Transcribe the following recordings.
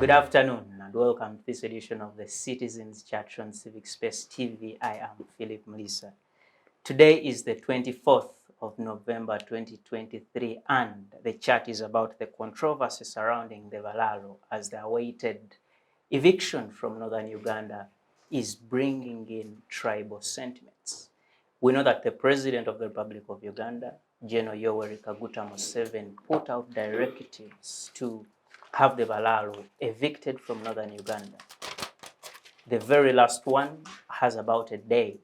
Good afternoon and welcome to this edition of the Citizens Chat on Civic Space TV. I am Phillip Muliisa. Today is the 24th of November 2023 and the chat is about the controversy surrounding the Balaalo as the awaited eviction from Northern Uganda is bringing in tribal sentiments. We know that the President of the Republic of Uganda, General Yoweri Kaguta Museveni, put out directives to have the Balaalo evicted from Northern Uganda. The very last one has about a day,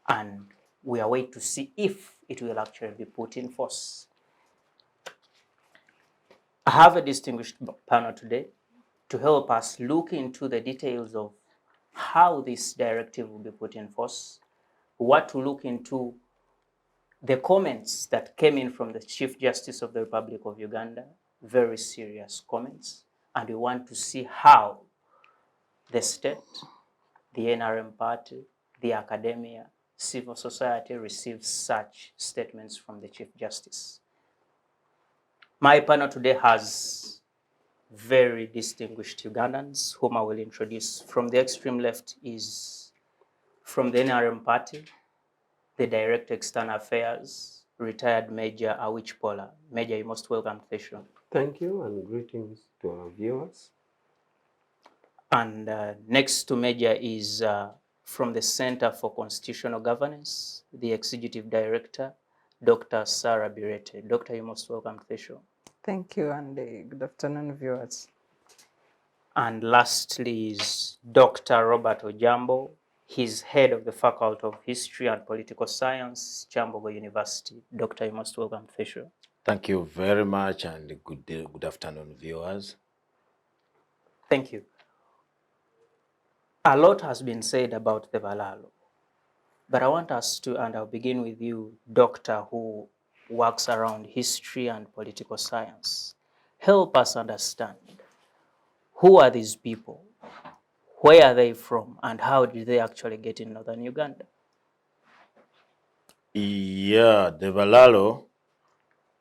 and we are waiting to see if it will actually be put in force. I have a distinguished panel today to help us look into the details of how this directive will be put in force, what to look into, the comments that came in from the Chief Justice of the Republic of Uganda, very serious comments, and we want to see how the state, the NRM party, the academia, civil society receives such statements from the Chief Justice. My panel today has very distinguished Ugandans whom I will introduce. From the extreme left is from the NRM party, the Director External Affairs, retired Major Awich Pollar. Major, you're most welcome to the show. Thank you and greetings to our viewers. And next to Major is from the Center for Constitutional Governance, the Executive Director, Dr. Sarah Bireete. Doctor, you're most welcome to the show. Thank you and good afternoon, viewers. And lastly is Dr. Robert Ojambo. He's head of the Faculty of History and Political Science, Kyambogo University. Doctor, you're most welcome to the show. Thank you very much and good afternoon, viewers. Thank you. A lot has been said about the Balaalo, but I want us to, and I'll begin with you, Doctor, who works around history and political science. Help us understand, who are these people? Where are they from? And how did they actually get in Northern Uganda? Yeah, the Balaalo,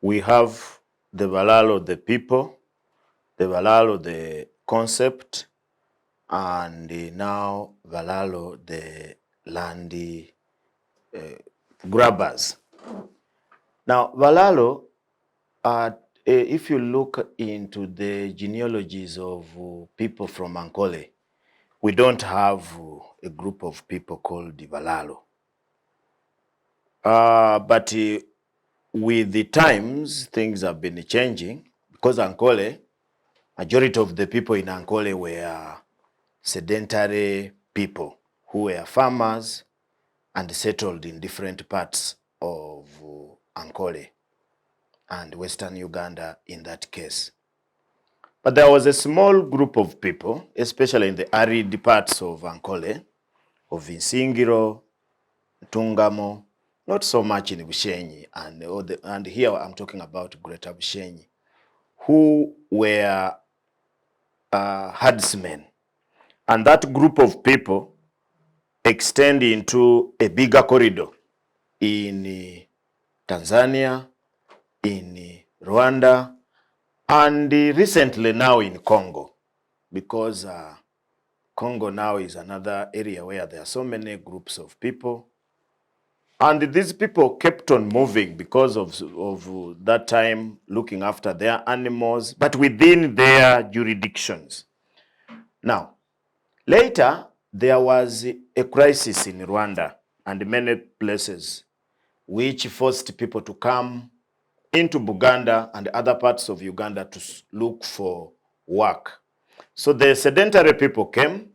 we have the Balaalo, the people, the Balaalo, the concept, and now Balaalo, the land grabbers. Now, Balaalo, if you look into the genealogies of people from Ankole, we don't have a group of people called the Balaalo. But with the times, things have been changing because Ankole, majority of the people in Ankole were sedentary people who were farmers and settled in different parts of Ankole and Western Uganda in that case. But there was a small group of people, especially in the arid parts of Ankole, of Nsingiro, Tungamo, not so much in Bushenyi, and here I'm talking about Greater Bushenyi, who were herdsmen. And that group of people extend into a bigger corridor in Tanzania, in Rwanda, and recently now in Congo, because Congo now is another area where there are so many groups of people. And these people kept on moving because of that time, looking after their animals, but within their jurisdictions. Now, later, there was a crisis in Rwanda and many places, which forced people to come into Buganda and other parts of Uganda to look for work. So the sedentary people came,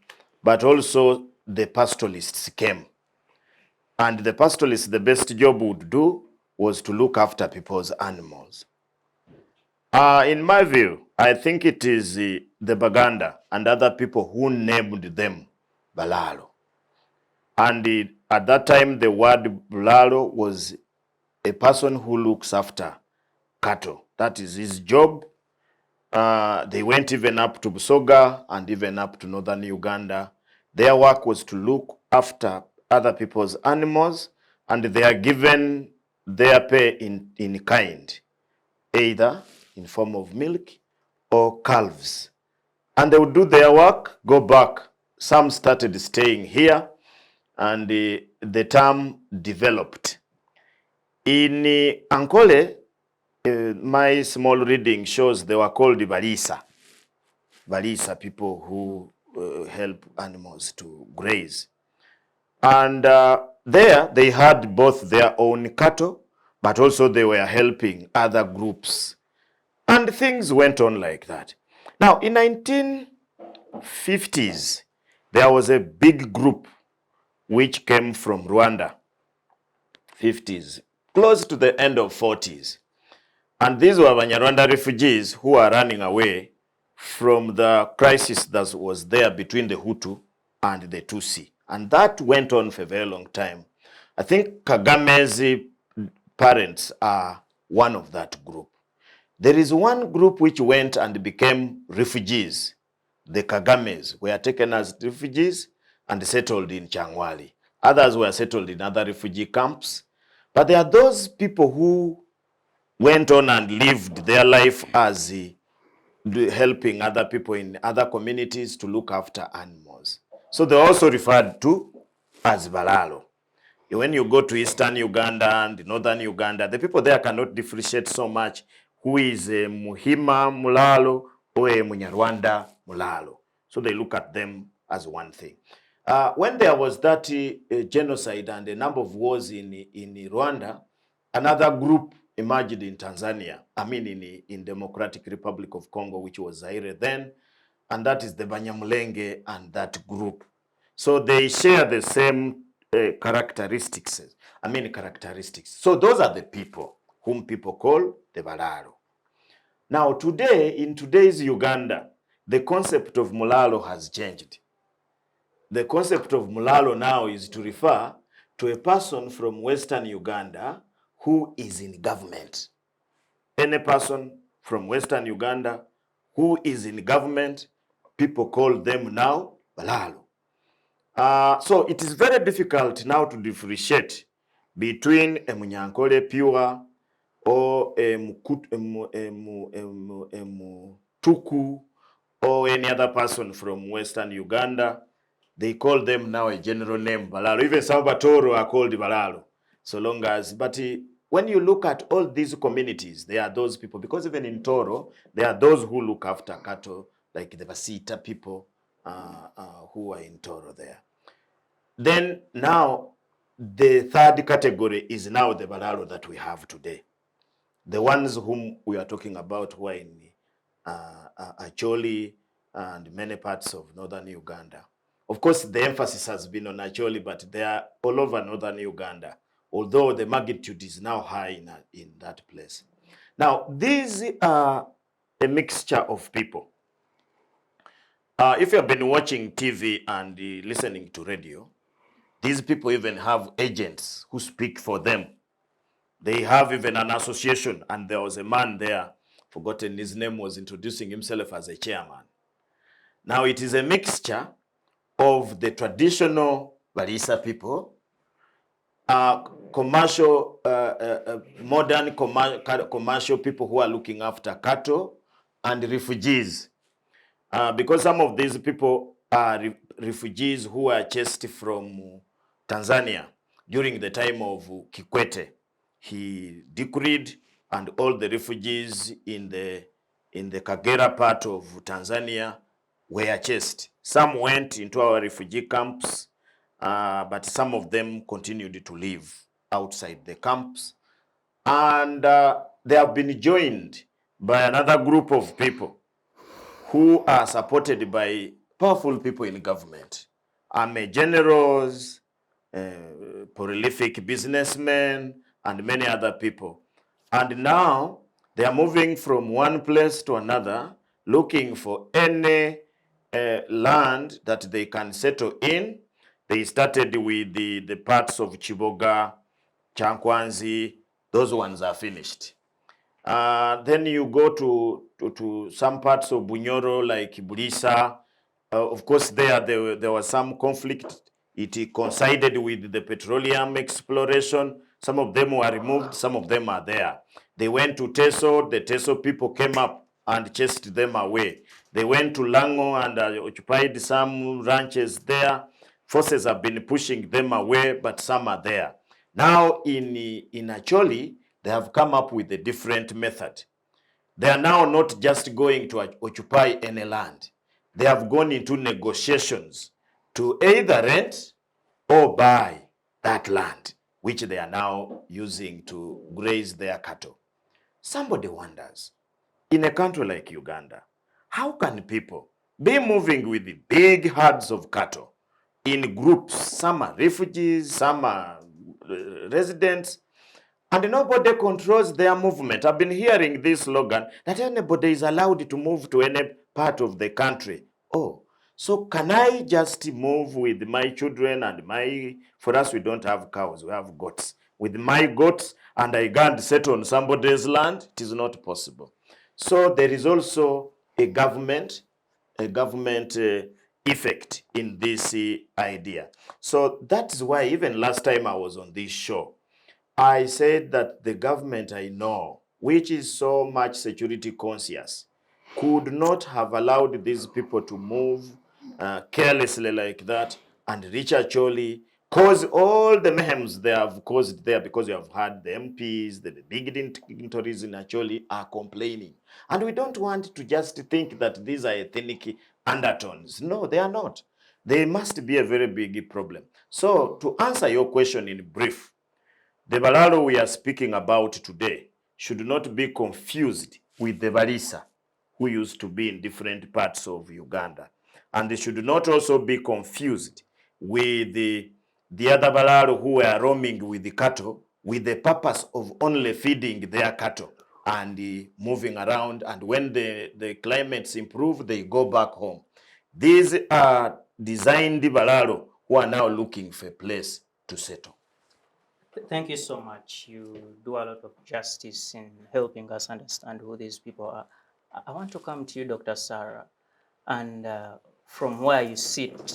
but also the pastoralists came. And the pastoralists, the best job would do was to look after people's animals. In my view, I think it is the Baganda and other people who named them Balaalo. And at that time, the word Balaalo was a person who looks after cattle. That is his job. They went even up to Busoga and even up to Northern Uganda. Their work was to look after other people's animals, and they are given their pay in kind, either in form of milk or calves. and they would do their work, go back. Some started staying here, and the term developed. In Ankole, my small reading shows they were called Balisa. Balisa, people who help animals to graze. And there they had both their own cattle, but also they were helping other groups. And things went on like that. Now, in 1950s, there was a big group which came from Rwanda, 50s, close to the end of 40s. And these were Banyarwanda refugees who are running away from the crisis that was there between the Hutu and the Tutsi. And that went on for a very long time. I think Kagame's parents are one of that group. There is one group which went and became refugees. The Kagames were taken as refugees and settled in Changwali. Others were settled in other refugee camps. But there are those people who went on and lived their life as helping other people in other communities to look after animals. So they're also referred to as Balaalo. When you go to Eastern Uganda and Northern Uganda, the people there cannot differentiate so much who is a Muhima Mulalo or a Munyarwanda Mulalo. So they look at them as one thing. When there was that genocide and a number of wars in Rwanda, another group emerged in Tanzania, in Democratic Republic of Congo, which was Zaire then, and that is the Banyamulenge and that group. So they share the same characteristics. So those are the people whom people call the Balaalo. Now today, in today's Uganda, the concept of Mulalo has changed. The concept of Mulalo now is to refer to a person from Western Uganda who is in government. Any person from Western Uganda who is in government, people call them now Balaalo. So it is very difficult now to differentiate between a Munyankole pure or a Mutuku or any other person from Western Uganda. They call them now a general name, Balaalo. Even Salvatore are called Balaalo. So long as, but when you look at all these communities, there are those people, because even in Toro, there are those who look after cattle, like the Basita people who are in Toro there. Then now, the third category is now the Balaalo that we have today. The ones whom we are talking about who are in Acholi and many parts of Northern Uganda. Of course, the emphasis has been on Acholi, but they are all over Northern Uganda, although the magnitude is now high in that place. Now, these are a mixture of people. If you have been watching TV and listening to radio, these people even have agents who speak for them. They have even an association, and there was a man there, forgotten his name, was introducing himself as a chairman. Now it is a mixture of the traditional Balisa people, commercial, modern commercial people who are looking after cattle, and refugees. Because some of these people are refugees who were chased from Tanzania during the time of Kikwete. He decreed, and all the refugees in the Kagera part of Tanzania were chased. Some went into our refugee camps, but some of them continued to live outside the camps. And they have been joined by another group of people who are supported by powerful people in government. Army generals, prolific businessmen, and many other people. And now they are moving from one place to another, looking for any land that they can settle in. They started with the parts of Chiboga, Chankwanzi, those ones are finished. Then you go to some parts of Bunyoro, like Bulisa. Of course, there was some conflict. It coincided with the petroleum exploration. Some of them were removed, some of them are there. They went to Teso. The Teso people came up and chased them away. They went to Lango and occupied some ranches there. Forces have been pushing them away, but some are there. Now in Acholi, they have come up with a different method. They are now not just going to occupy any land. They have gone into negotiations to either rent or buy that land, which they are now using to graze their cattle. Somebody wonders, in a country like Uganda, how can people be moving with the big herds of cattle in groups? Some are refugees, some are residents, and nobody controls their movement. I've been hearing this slogan that anybody is allowed to move to any part of the country. Oh, so can I just move with my children and for us, we don't have cows, we have goats. With my goats and I can't settle on somebody's land, it is not possible. So there is also a government effect in this idea. So that's why even last time I was on this show, I said that the government I know, which is so much security conscious, could not have allowed these people to move carelessly like that and reach Acholi, cause all the mayhems they have caused there, because you have had the MPs, the big dignitaries in Acholi are complaining. And we don't want to just think that these are ethnic undertones. No, they are not. They must be a very big problem. So to answer your question in brief, the Balaalo we are speaking about today should not be confused with the Barisa who used to be in different parts of Uganda. And they should not also be confused with the other Balaalo who were roaming with the cattle with the purpose of only feeding their cattle and moving around. And when the climates improve, they go back home. These are designed Balaalo who are now looking for a place to settle. Thank you so much. You do a lot of justice in helping us understand who these people are. I want to come to you, Dr. Sarah, and from where you sit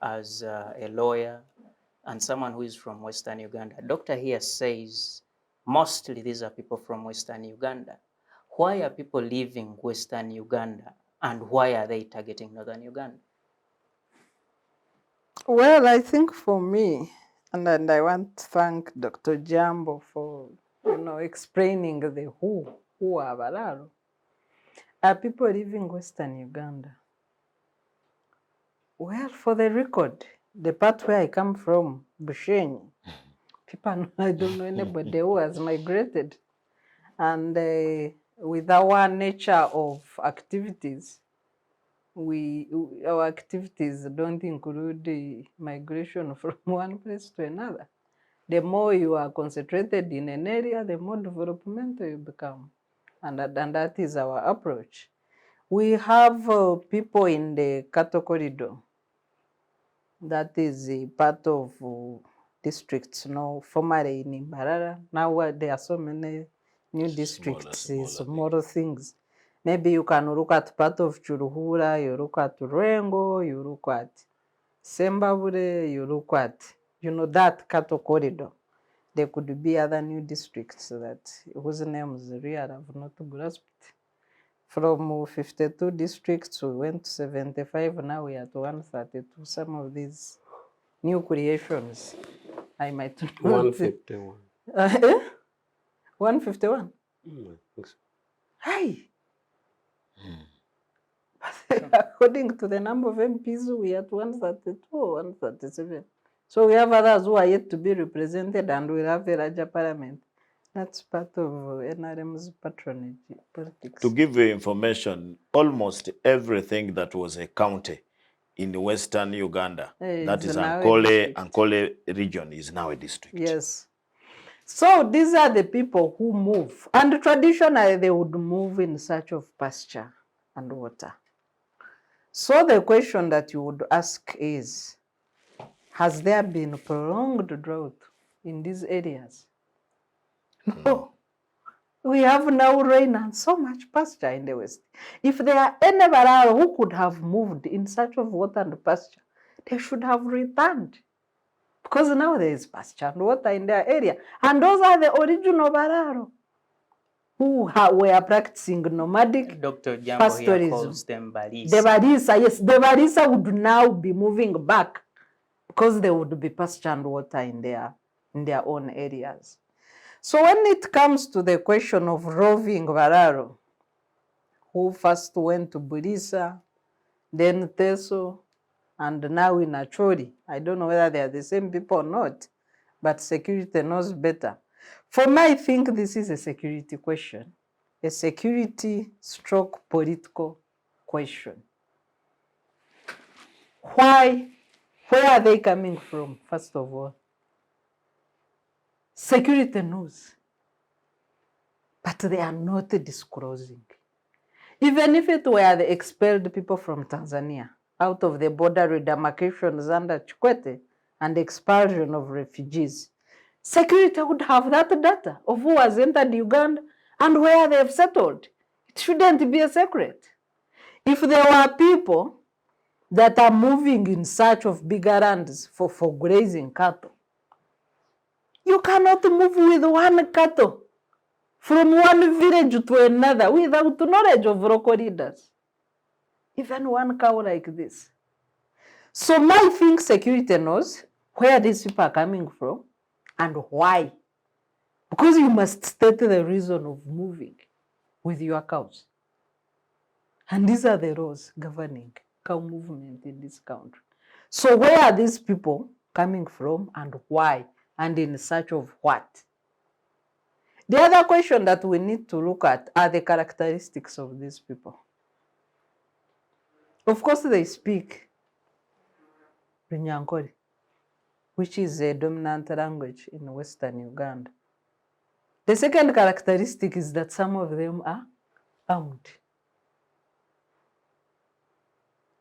as a lawyer and someone who is from Western Uganda. Doctor here says mostly these are people from Western Uganda. Why are people leaving Western Uganda, and why are they targeting Northern Uganda? Well, I think for me, and I want to thank Dr. Ojambo for, explaining the who are Balaalo. Are people leaving Western Uganda? Well, for the record, the part where I come from, Bushenyi, people, I don't know anybody who has migrated. And with our nature of activities, our activities don't include the migration from one place to another. The more you are concentrated in an area, the more developmental you become. And that is our approach. We have people in the cattle corridor. That is a part of districts, formerly in Mbarara. Now there are so many new districts, smaller things. Maybe you can look at part of Churuhura, you look at Rengo, you look at Sembabure, you look at, that cattle corridor. There could be other new districts whose names really I have not grasped. From 52 districts, we went to 75, now we are at 132. Some of these new creations, I might not. 151. 151? I think so. Hi! According to the number of MPs, we are at 132 or 137. So we have others who are yet to be represented, and we'll have a larger parliament. That's part of NRM's patronage politics. To give you information, almost everything that was a county in Western Uganda, that is Ankole region, is now a district. Yes. So these are the people who move. And traditionally, they would move in search of pasture and water. So the question that you would ask is, has there been prolonged drought in these areas? No. We have now rain and so much pasture in the West. If there are any Balaalo who could have moved in search of water and pasture, they should have returned. Because now there is pasture and water in their area. And those are the original Balaalo. who were practicing nomadic Dr. Ojambo here pastorism. calls them The Balisa. Balisa, yes, the Balisa would now be moving back because there would be pasture and water in their own areas. So when it comes to the question of roving Balaalo, who first went to Buliisa, then Teso, and now in Acholi, I don't know whether they are the same people or not, but security knows better. For me, I think this is a security question, a security stroke political question. Why? Where are they coming from, first of all? Security knows, but they are not disclosing. Even if it were the expelled people from Tanzania, out of the border redemarcations under Chikwete and expulsion of refugees, security would have that data of who has entered Uganda and where they have settled. It shouldn't be a secret. If there were people that are moving in search of bigger lands for grazing cattle, you cannot move with one cattle from one village to another without knowledge of local leaders. Even one cow like this. So my thing security knows where these people are coming from and why. Because you must state the reason of moving with your cows. And these are the laws governing cow movement in this country. So where are these people coming from and why? And in search of what? The other question that we need to look at are the characteristics of these people. Of course, they speak Runyankore, which is a dominant language in Western Uganda. The second characteristic is that some of them are armed.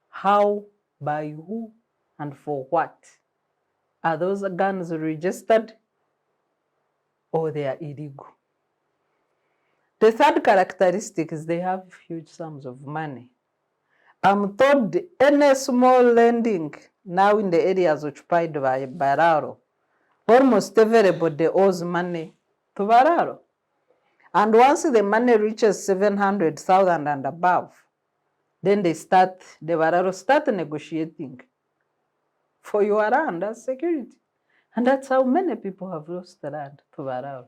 How, by who, and for what? Are those guns registered or they are illegal? The third characteristic is they have huge sums of money. I'm told any small lending now in the areas occupied by Balaalo, almost everybody owes money to Balaalo. And once the money reaches 700,000 and above, then the Balaalo start negotiating for your land as security. And that's how many people have lost the land to Balaalo.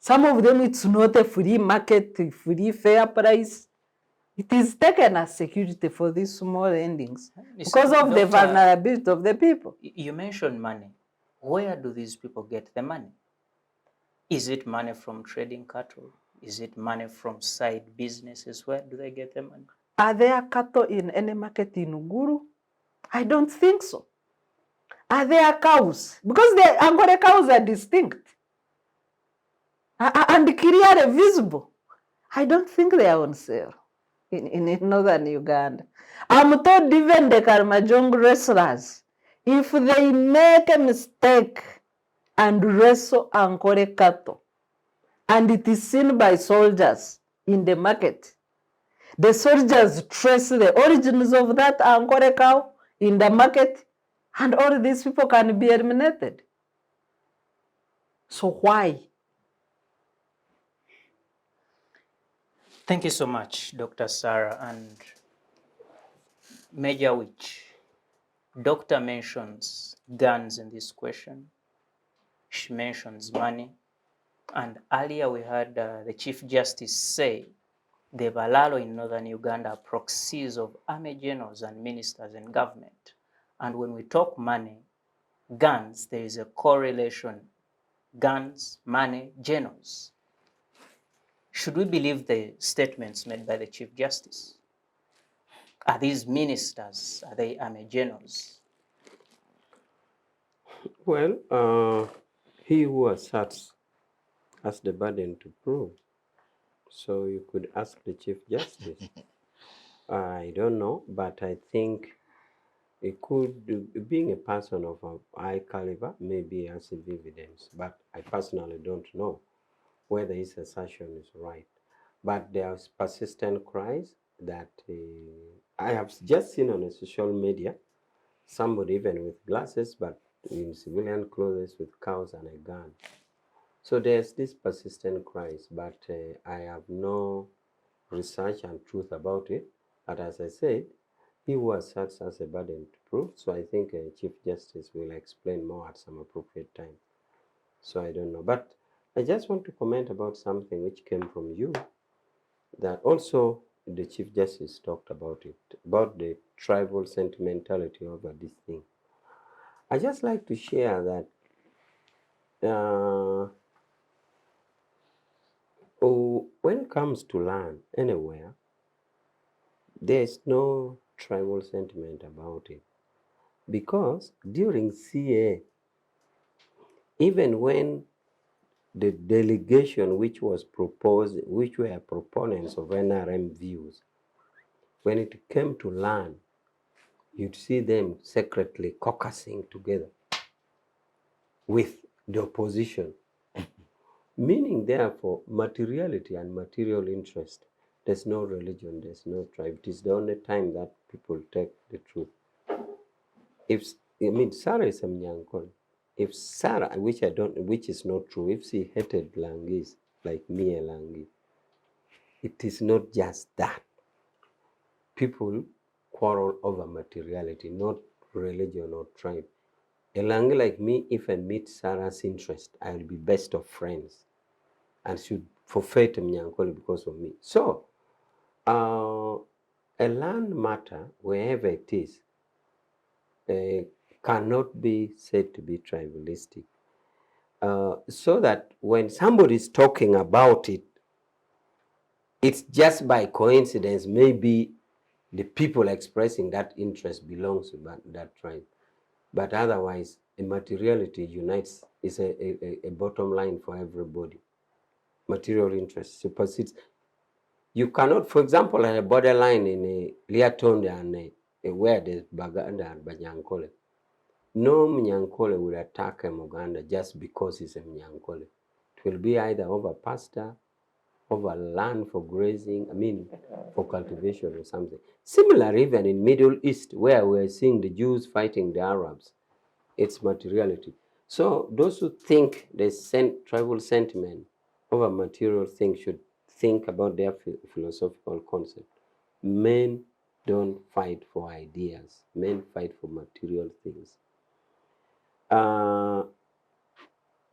Some of them, it's not a free market, free fair price. It is taken as security for these small endings because of the vulnerability of the people. You mentioned money. Where do these people get the money? Is it money from trading cattle? Is it money from side businesses? Where do they get the money? Are there cattle in any market in Uguru? I don't think so. Are there cows? Because the Angore cows are distinct and clearly visible. I don't think they are on sale in Northern Uganda. I'm told even the Karamajong wrestlers, if they make a mistake and wrestle Angore cattle, and it is seen by soldiers in the market, the soldiers trace the origins of that Angore cow in the market, and all these people can be eliminated. So why? Thank you so much, Dr. Sarah. And Major Awich, Doctor mentions guns in this question. She mentions money. And earlier we heard the Chief Justice say the Balaalo in Northern Uganda are proxies of army generals and ministers in government. And when we talk money, guns, there is a correlation. Guns, money, generals. Should we believe the statements made by the Chief Justice? Are these ministers? Are they army generals? Well, he who asserts has the burden to prove. So you could ask the Chief Justice. I don't know, but I think it could, being a person of a high caliber, maybe has evidence, but I personally don't know whether his assertion is right. But there's persistent cries that I have just seen on a social media, somebody even with glasses, but in civilian clothes with cows and a gun. So there's this persistent cries, but I have no research and truth about it. But as I said, he was such as a burden to prove. So I think Chief Justice will explain more at some appropriate time. So I don't know. But I just want to comment about something which came from you, that also the Chief Justice talked about it, about the tribal sentimentality over this thing. I just like to share that when it comes to land anywhere, there's no tribal sentiment about it. Because during CA, even when the delegation which was proposed, which were proponents of NRM views, when it came to land, you'd see them secretly caucusing together with the opposition. Meaning, therefore, materiality and material interest. There's no religion, there's no tribe. It is the only time that people take the truth. Sarah is a Mnyankole. If Sarah, which is not true, if she hated Langis, like me a Langi, it is not just that. People quarrel over materiality, not religion or tribe. A Langi like me, if I meet Sarah's interest, I will be best of friends and should forfeit Mnyankole because of me. So, a land matter, wherever it is, cannot be said to be tribalistic. So that when somebody is talking about it, it's just by coincidence, maybe the people expressing that interest belongs to that tribe. But otherwise, a materiality unites, is a bottom line for everybody. Material interest supersedes. You cannot, for example, at a borderline in Liatonde and where there's Baganda and Banyankole, no Mnyankole will attack a Muganda just because he's a Mnyankole. It will be either over pasture, over land for grazing, for cultivation or something. Similar even in Middle East, where we're seeing the Jews fighting the Arabs, it's materiality. So those who think there's tribal sentiment over material things should think about their philosophical concept. Men don't fight for ideas. Men fight for material things.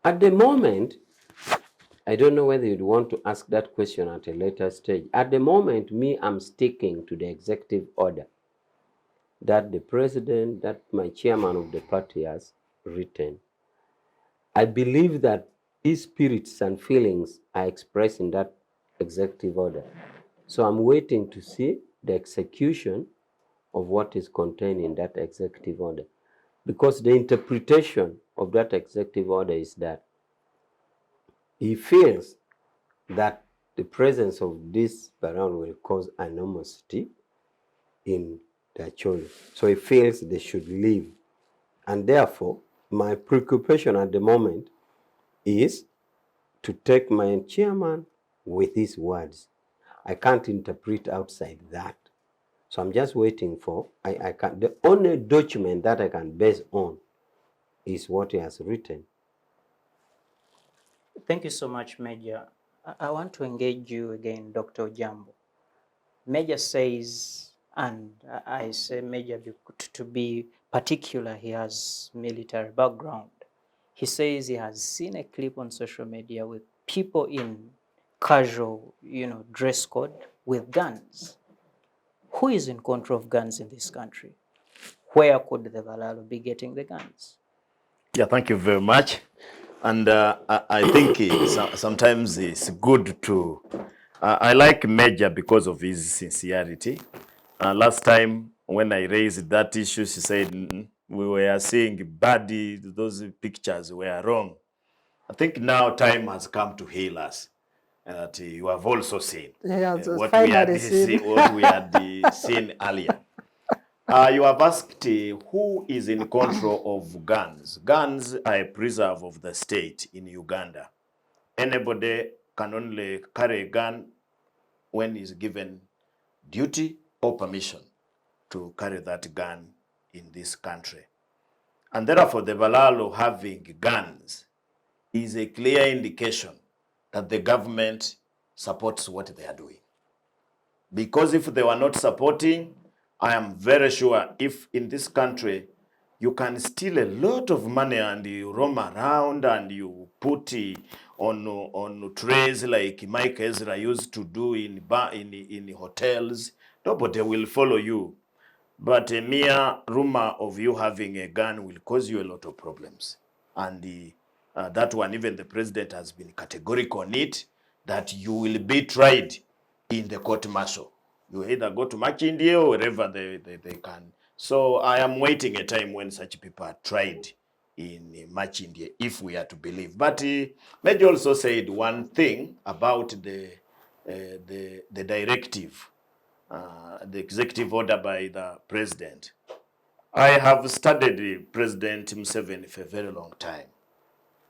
At the moment, I don't know whether you'd want to ask that question at a later stage. At the moment, I'm sticking to the executive order that the president, that my chairman of the party has written. I believe that his spirits and feelings are expressed in that executive order. So I'm waiting to see the execution of what is contained in that executive order. Because the interpretation of that executive order is that he feels that the presence of this Balaalo will cause animosity in their children. So he feels they should leave. And therefore, my preoccupation at the moment is to take my chairman with his words. I can't interpret outside that. So I'm just waiting for, the only document that I can base on is what he has written. Thank you so much, Major. I want to engage you again, Dr. Ojambo. Major says, and I say Major to be particular, he has military background. He says he has seen a clip on social media with people in casual, dress code with guns. Who is in control of guns in this country? Where could the Balaalo be getting the guns? Yeah, thank you very much. And I think sometimes it's good to, I like Major because of his sincerity. Last time when I raised that issue, she said, we were seeing body, those pictures were wrong. I think now time has come to heal us. That you have also seen what we had seen earlier. You have asked who is in control of guns. Guns are a preserve of the state in Uganda. Anybody can only carry a gun when he's given duty or permission to carry that gun in this country. And therefore, the Balaalo having guns is a clear indication that the government supports what they are doing. Because if they were not supporting, I am very sure if in this country you can steal a lot of money and you roam around and you put it on trays like Mike Ezra used to do in hotels, nobody will follow you. But a mere rumor of you having a gun will cause you a lot of problems. And that one, even the president has been categorical on it, that you will be tried in the court martial. You either go to Makindye or wherever they can. So I am waiting a time when such people are tried in Makindye, if we are to believe. But Major also said one thing about the directive, the executive order by the president. I have studied President Museveni for a very long time.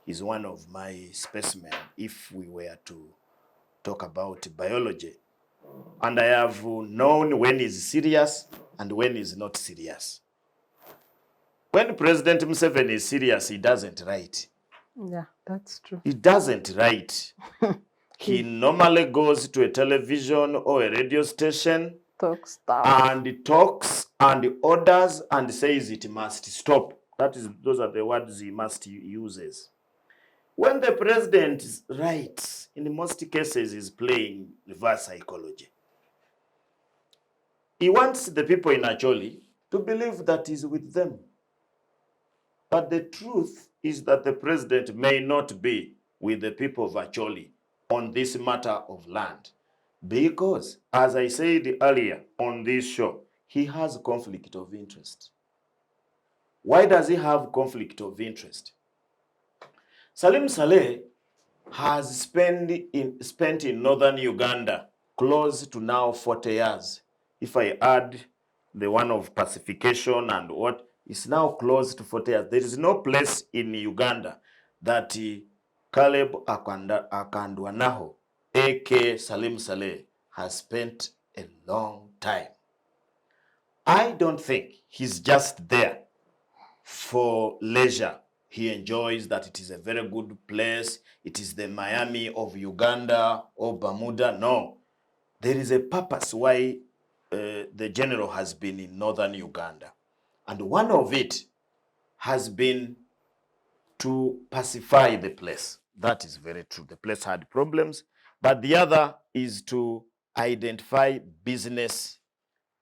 He's one of my specimen if we were to talk about biology. And I have known when he's serious and when he's not serious. When President Museveni is serious, he doesn't write. Yeah, that's true. He doesn't write. He normally goes to a television or a radio station Talk stuff. and talks and orders and says it must stop. Those are the words he must uses. When the president writes, in most cases, he's playing reverse psychology. He wants the people in Acholi to believe that he's with them. But the truth is that the president may not be with the people of Acholi on this matter of land. Because, as I said earlier on this show, he has conflict of interest. Why does he have conflict of interest? Salim Saleh has spent in Northern Uganda close to now 40 years. If I add the one of pacification and what, it's now close to 40 years. There is no place in Uganda that Caleb Akandwanaho, a.k.a. Salim Saleh, has spent a long time. I don't think he's just there for leisure. He enjoys that it is a very good place. It is the Miami of Uganda or Bermuda. No, there is a purpose why the general has been in Northern Uganda. And one of it has been to pacify the place. That is very true. The place had problems. But the other is to identify business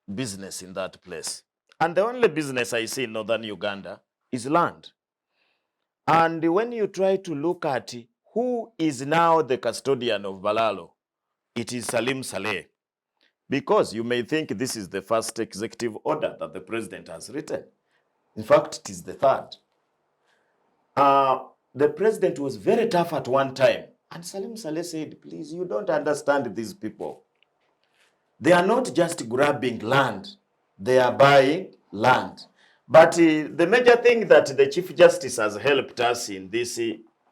in that place. And the only business I see in Northern Uganda is land. And when you try to look at who is now the custodian of Balaalo, it is Salim Saleh. Because you may think this is the first executive order that the president has written. In fact, it is the third. The president was very tough at one time. And Salim Saleh said, please, you don't understand these people. They are not just grabbing land. They are buying land. But the major thing that the Chief Justice has helped us in this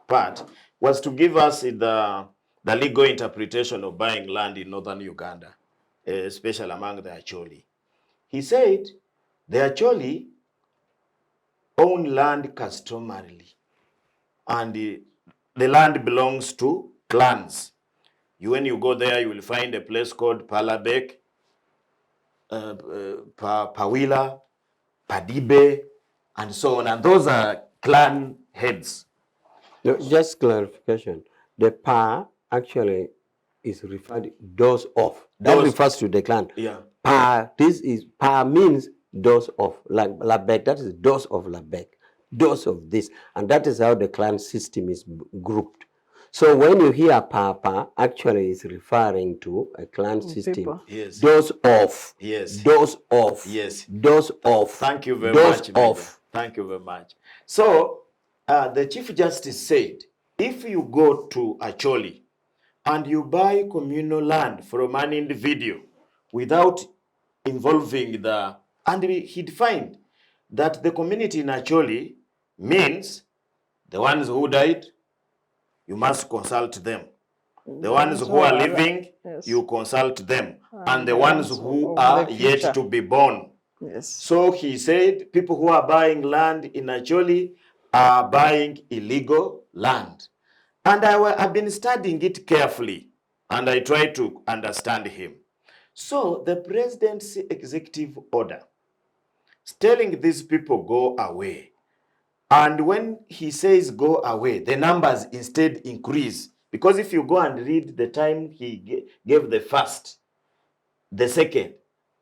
part was to give us the legal interpretation of buying land in Northern Uganda, especially among the Acholi. He said the Acholi own land customarily, and the land belongs to clans. When you go there, you will find a place called Palabek, Pawila, Padibe, and so on. And those are clan heads. No, just clarification. The pa actually is referred doors of. That refers to the clan. Yeah. Pa means doors of, like Labek. That is doors of Labek, doors of this, and that is how the clan system is grouped. So when you hear Papa, actually is referring to a clan system. People. Yes. Doors of. Yes. Doors of. Yes. Doors of. Thank you very doors much. Of. Major. Thank you very much. So the Chief Justice said, if you go to Acholi and you buy communal land from an individual without involving and he defined that the community in Acholi means the ones who died, you must consult them. The ones who are living, yes, you consult them. And the ones who of are the future. yet to be born. Yes. So he said people who are buying land in Acholi are buying illegal land. And I've been studying it carefully, and I try to understand him. So the president's executive order is telling these people go away. And when he says go away, the numbers instead increase. Because if you go and read the time he gave the first, the second,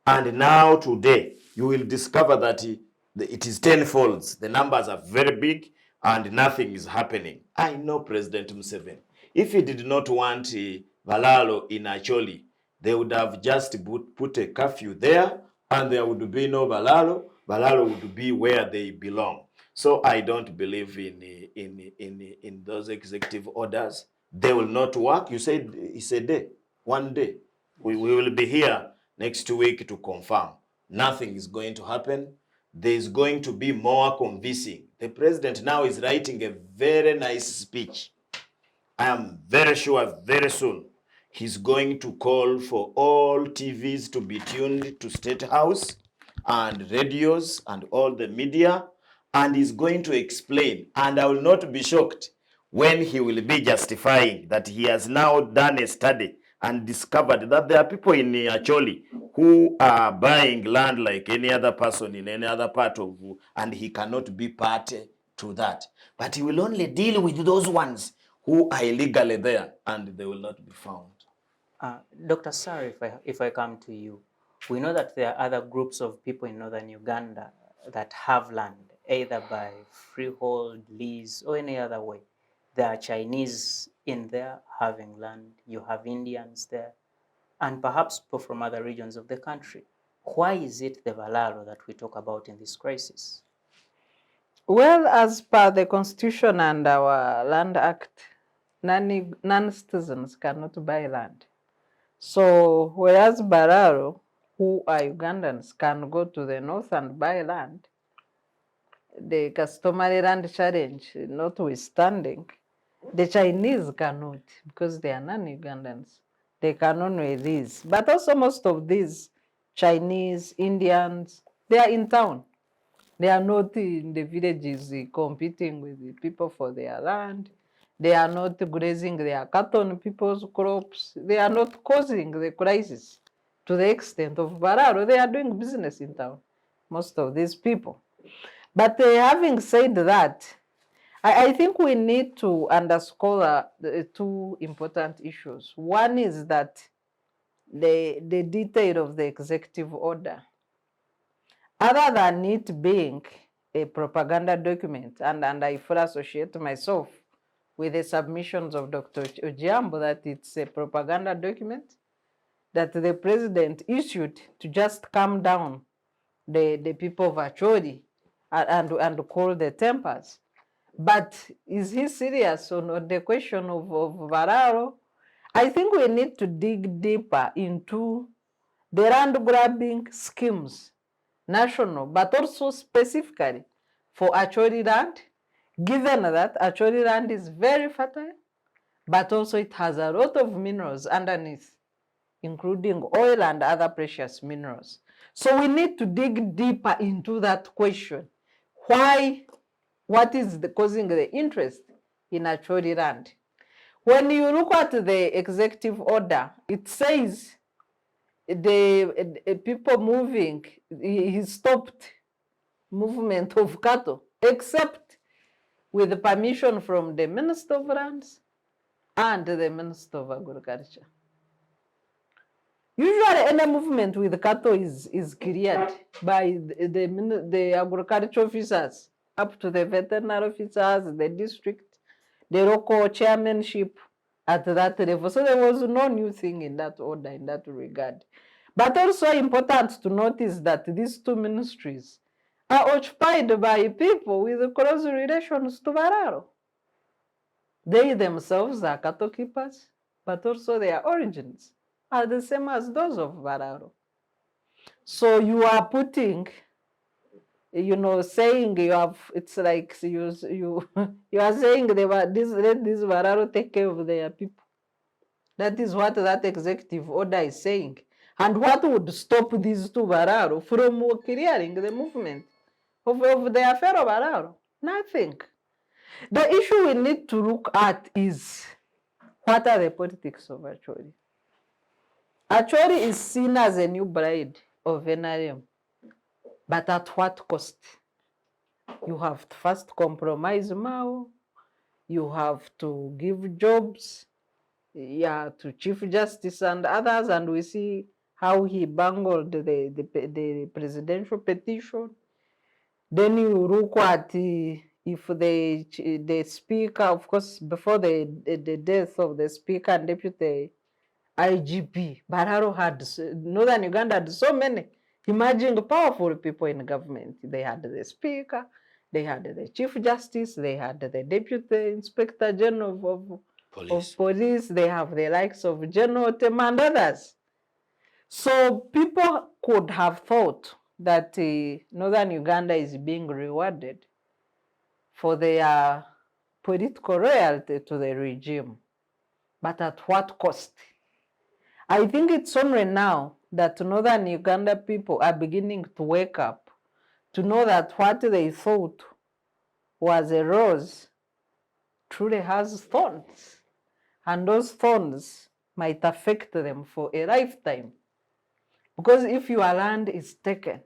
and now today, you will discover that it is tenfolds. The numbers are very big and nothing is happening. I know President Museveni. If he did not want Balaalo in Acholi, they would have just put a curfew there and there would be no Balaalo. Balaalo would be where they belong. So I don't believe in those executive orders. They will not work. You said it's a day, one day. We will be here next week to confirm. Nothing is going to happen. There is going to be more convincing. The president now is writing a very nice speech. I am very sure very soon he's going to call for all TVs to be tuned to State House and radios and all the media, and he's going to explain. And I will not be shocked when he will be justifying that he has now done a study and discovered that there are people in Acholi who are buying land like any other person in any other part of, and he cannot be party to that. But he will only deal with those ones who are illegally there, and they will not be found. Dr. Sar, if I come to you, we know that there are other groups of people in Northern Uganda that have land, either by freehold, lease, or any other way. There are Chinese in there having land, you have Indians there, and perhaps people from other regions of the country. Why is it the Balaalo that we talk about in this crisis? Well, as per the Constitution and our Land Act, non-citizens cannot buy land. So, whereas Balaalo, who are Ugandans, can go to the north and buy land, the customary land challenge notwithstanding, the Chinese cannot because they are non-Ugandans. They can only lease. But also most of these Chinese, Indians, they are in town. They are not in the villages competing with the people for their land. They are not grazing their cattle on people's crops. They are not causing the crisis to the extent of Balaalo. They are doing business in town, most of these people. But having said that, I think we need to underscore the two important issues. One is that the detail of the executive order, other than it being a propaganda document, and I fully associate myself with the submissions of Dr. Ojambo that it's a propaganda document that the president issued to just calm down the people of Acholi and cool the tempers. But is he serious on the question of Balaalo? I think we need to dig deeper into the land grabbing schemes, national, but also specifically for Acholi land, given that Acholi land is very fertile, but also it has a lot of minerals underneath, including oil and other precious minerals. So we need to dig deeper into that question. Why? What is causing the interest in Acholi land? When you look at the executive order, it says the people moving, he stopped movement of cattle, except with the permission from the Minister of Lands and the Minister of Agriculture. Usually any movement with cattle is cleared by the agriculture officers, up to the veterinary officers, the district, the local chairmanship at that level. So there was no new thing in that order, in that regard. But also important to notice that these two ministries are occupied by people with close relations to Balaalo. They themselves are cattle keepers, but also their origins are the same as those of Balaalo. So you are putting, saying you have, it's like you are saying let these Balaalo take care of their people. That is what that executive order is saying. And what would stop these two Balaalo from clearing the movement of their fellow Balaalo? Nothing. The issue we need to look at is, what are the politics of Acholi? Acholi is seen as a new bride of NRM, but at what cost? You have to first compromise Mao, you have to give jobs, to Chief Justice and others, and we see how he bungled the presidential petition. Then you look at if the speaker, of course, before the death of the speaker and deputy IGP, Balaalo had, Northern Uganda had so many emerging powerful people in government. They had the speaker, they had the chief justice, they had the deputy inspector general of police, they have the likes of General Tema and others. So people could have thought that Northern Uganda is being rewarded for their political loyalty to the regime. But at what cost? I think it's only now that Northern Uganda people are beginning to wake up to know that what they thought was a rose truly has thorns. And those thorns might affect them for a lifetime. Because if your land is taken,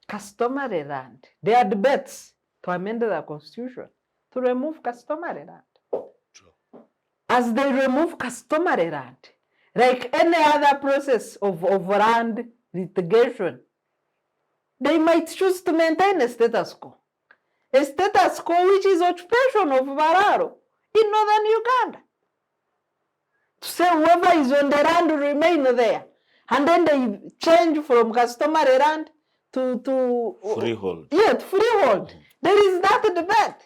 customary land, there are debates to amend the constitution to remove customary land. True. As they remove customary land, like any other process of land litigation, they might choose to maintain a status quo. A status quo which is occupation of Balaalo in Northern Uganda. To say whoever is on the land will remain there. And then they change from customary land to freehold. Yeah, to freehold. There is that debate.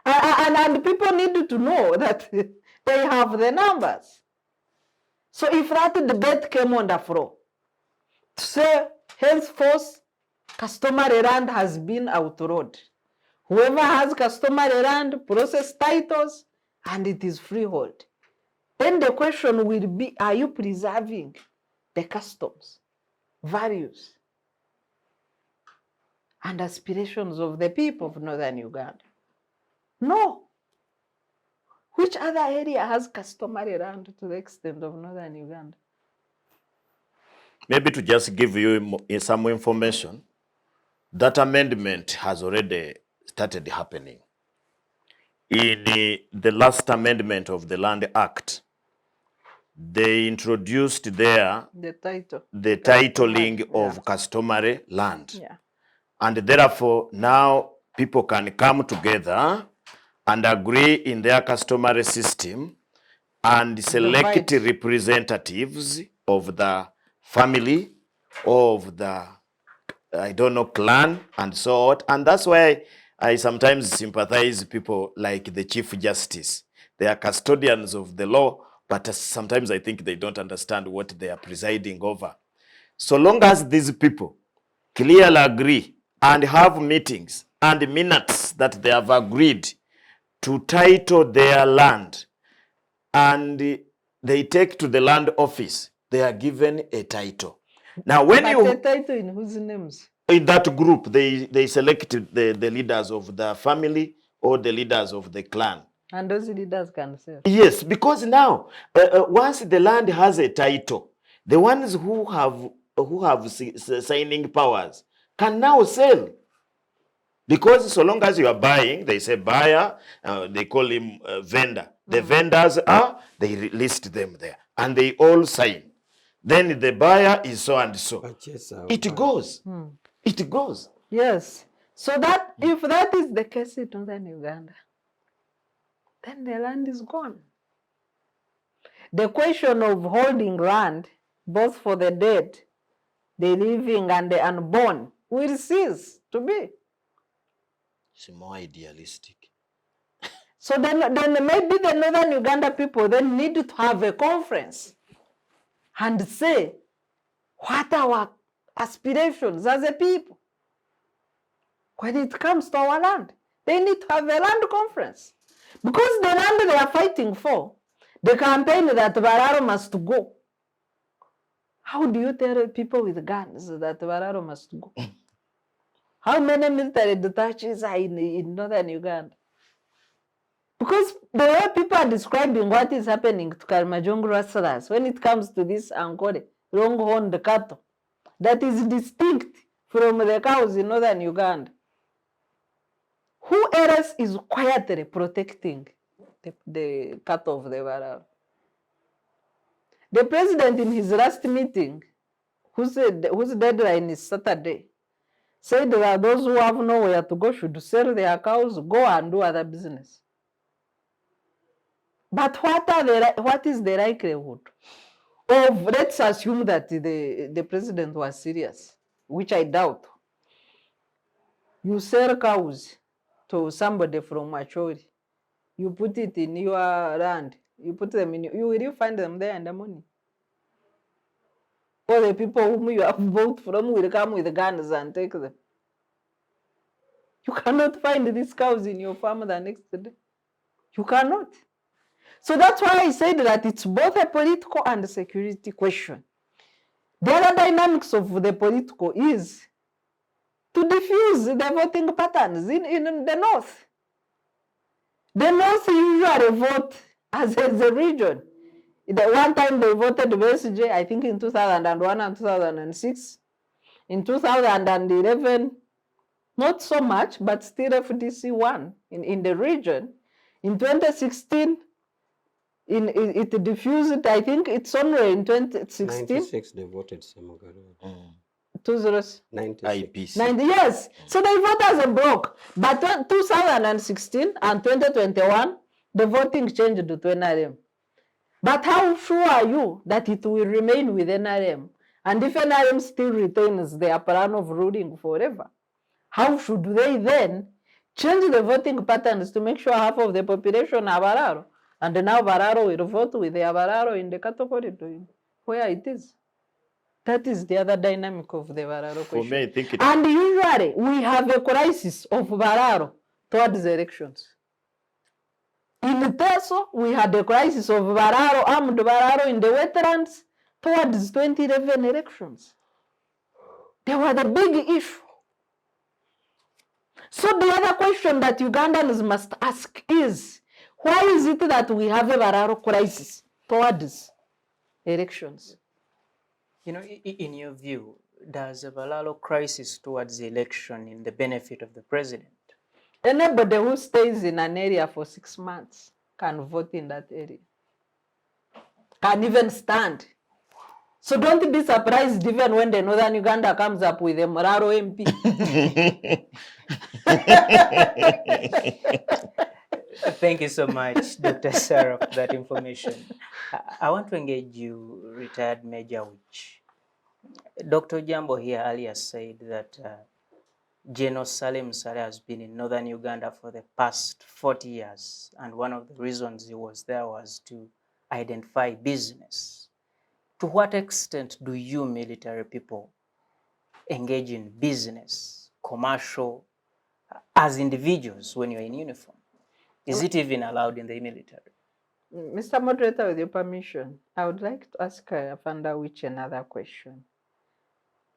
And people need to know that they have the numbers. So if that debate came on the floor, to say henceforth customary land has been outlawed. Whoever has customary land, process titles, and it is freehold. Then the question will be, are you preserving the customs, values, and aspirations of the people of Northern Uganda? No. Which other area has customary land to the extent of Northern Uganda? Maybe to just give you some information, that amendment has already started happening. In the last amendment of the Land Act, they introduced there The title. the titling of Yeah. customary land. Yeah. And therefore, now people can come together and agree in their customary system and select Divide. representatives of the family, of the, I don't know, clan, and so on. And that's why I sometimes sympathize people like the Chief Justice. They are custodians of the law, but sometimes I think they don't understand what they are presiding over. So long as these people clearly agree and have meetings and minutes that they have agreed to title their land, and they take to the land office, they are given a title. Now, when But you the title in whose names? in that group, they select the leaders of the family or the leaders of the clan. And those leaders can sell. Yes, because now once the land has a title, the ones who have signing powers can now sell. Because so long as you are buying, they say buyer, they call him vendor. The vendors they list them there and they all sign. Then the buyer is so and so. It goes. It goes. Yes. So that if that is the case in Northern Uganda, then the land is gone. The question of holding land, both for the dead, the living, and the unborn, will cease to be. It's more idealistic. So then maybe the Northern Uganda people then need to have a conference and say, what are our aspirations as a people when it comes to our land? They need to have a land conference. Because the land they are fighting for, the campaign that Balaalo must go. How do you tell people with guns that Balaalo must go? How many military detaches are in Northern Uganda? Because the way people are describing what is happening to Karimajong rustlers when it comes to this Ankole, long-horned cattle, that is distinct from the cows in Northern Uganda. Who else is quietly protecting the cattle of the Balaalo? The president in his last meeting, whose deadline is Saturday, said that those who have nowhere to go should sell their cows, go and do other business. But what is the likelihood of, let's assume that the president was serious, which I doubt. You sell cows to somebody from Machori, you put it in your land, you put them in, you will find them there in the morning. Or the people whom you have bought from will come with guns and take them. You cannot find these cows in your farm the next day. You cannot. So that's why I said that it's both a political and a security question. The other dynamics of the political is to diffuse the voting patterns in the North. The North usually vote as a region. The one time they voted BSJ, I think in 2001 and 2006. In 2011, not so much, but still FDC won in the region. In 2016, it diffused, I think it's only in 2016. 96 they voted Semogalo. 96. IPC. 90, yes. So they vote as a bloc. But 2016 and 2021, the voting changed to NRM. But how sure are you that it will remain with NRM? And if NRM still retains their plan of ruling forever, how should they then change the voting patterns to make sure half of the population are Balaalo? And now Balaalo will vote with their Balaalo in the cattle corridor, where it is. That is the other dynamic of the Balaalo For me, question. I think it, And usually we have a crisis of Balaalo towards the elections. In Teso, we had a crisis of Balaalo, armed Balaalo in the wetlands towards 2011 elections. They were the big issue. So the other question that Ugandans must ask is, why is it that we have a Balaalo crisis towards elections? You know, in your view, does a Balaalo crisis towards the election in the benefit of the president? Anybody who stays in an area for 6 months can vote in that area, can even stand. So don't be surprised even when the Northern Uganda comes up with a Balaalo MP. Thank you so much, Dr. Sarah, for that information. I want to engage you, retired Major Awich. Dr. Ojambo here earlier said that General Salim Saleh has been in Northern Uganda for the past 40 years, and one of the reasons he was there was to identify business. To what extent do you military people engage in business, commercial, as individuals when you're in uniform? Is it even allowed in the military? Mr. Moderator, with your permission, I would like to ask Afanda Awich another question.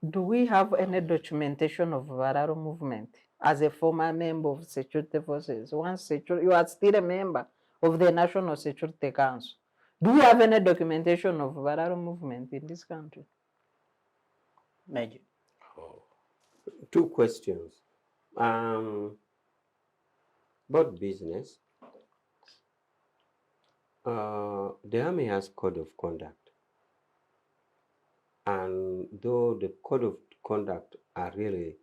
Do we have any documentation of Balaalo movement as a former member of security forces? Once you are still a member of the National Security Council. Do we have any documentation of Balaalo movement in this country? Major. Two questions. About business, the Army has code of conduct. And though the code of conduct are really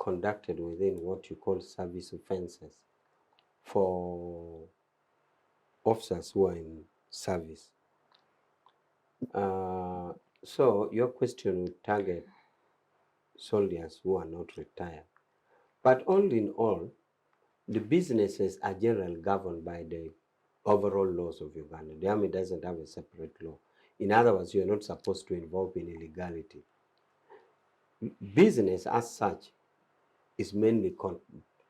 conducted within what you call service offenses for officers who are in service. So your question would target soldiers who are not retired. But all in all, the businesses are generally governed by the overall laws of Uganda. The Army doesn't have a separate law. In other words, you're not supposed to involve in illegality. Business as such is mainly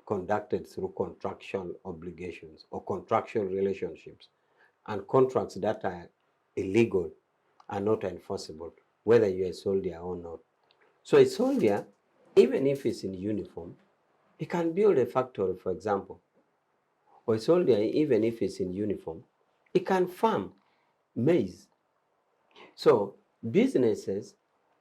conducted through contractual obligations or contractual relationships. And contracts that are illegal are not enforceable, whether you're a soldier or not. So a soldier even if it's in uniform, he can build a factory, for example. Or a soldier, even if it's in uniform, he can farm maize. So businesses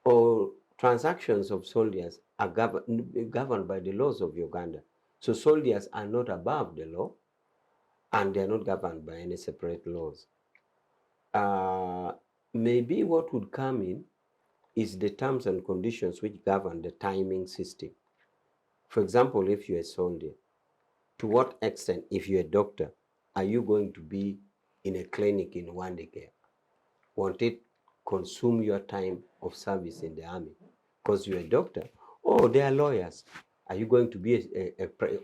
or transactions of soldiers are governed by the laws of Uganda. So soldiers are not above the law, and they are not governed by any separate laws. Maybe what would come in is the terms and conditions which govern the timing system. For example, if you're a soldier, to what extent, if you're a doctor, are you going to be in a clinic in Wandike? Won't it consume your time of service in the army because you're a doctor? Or they are lawyers. Are you going to be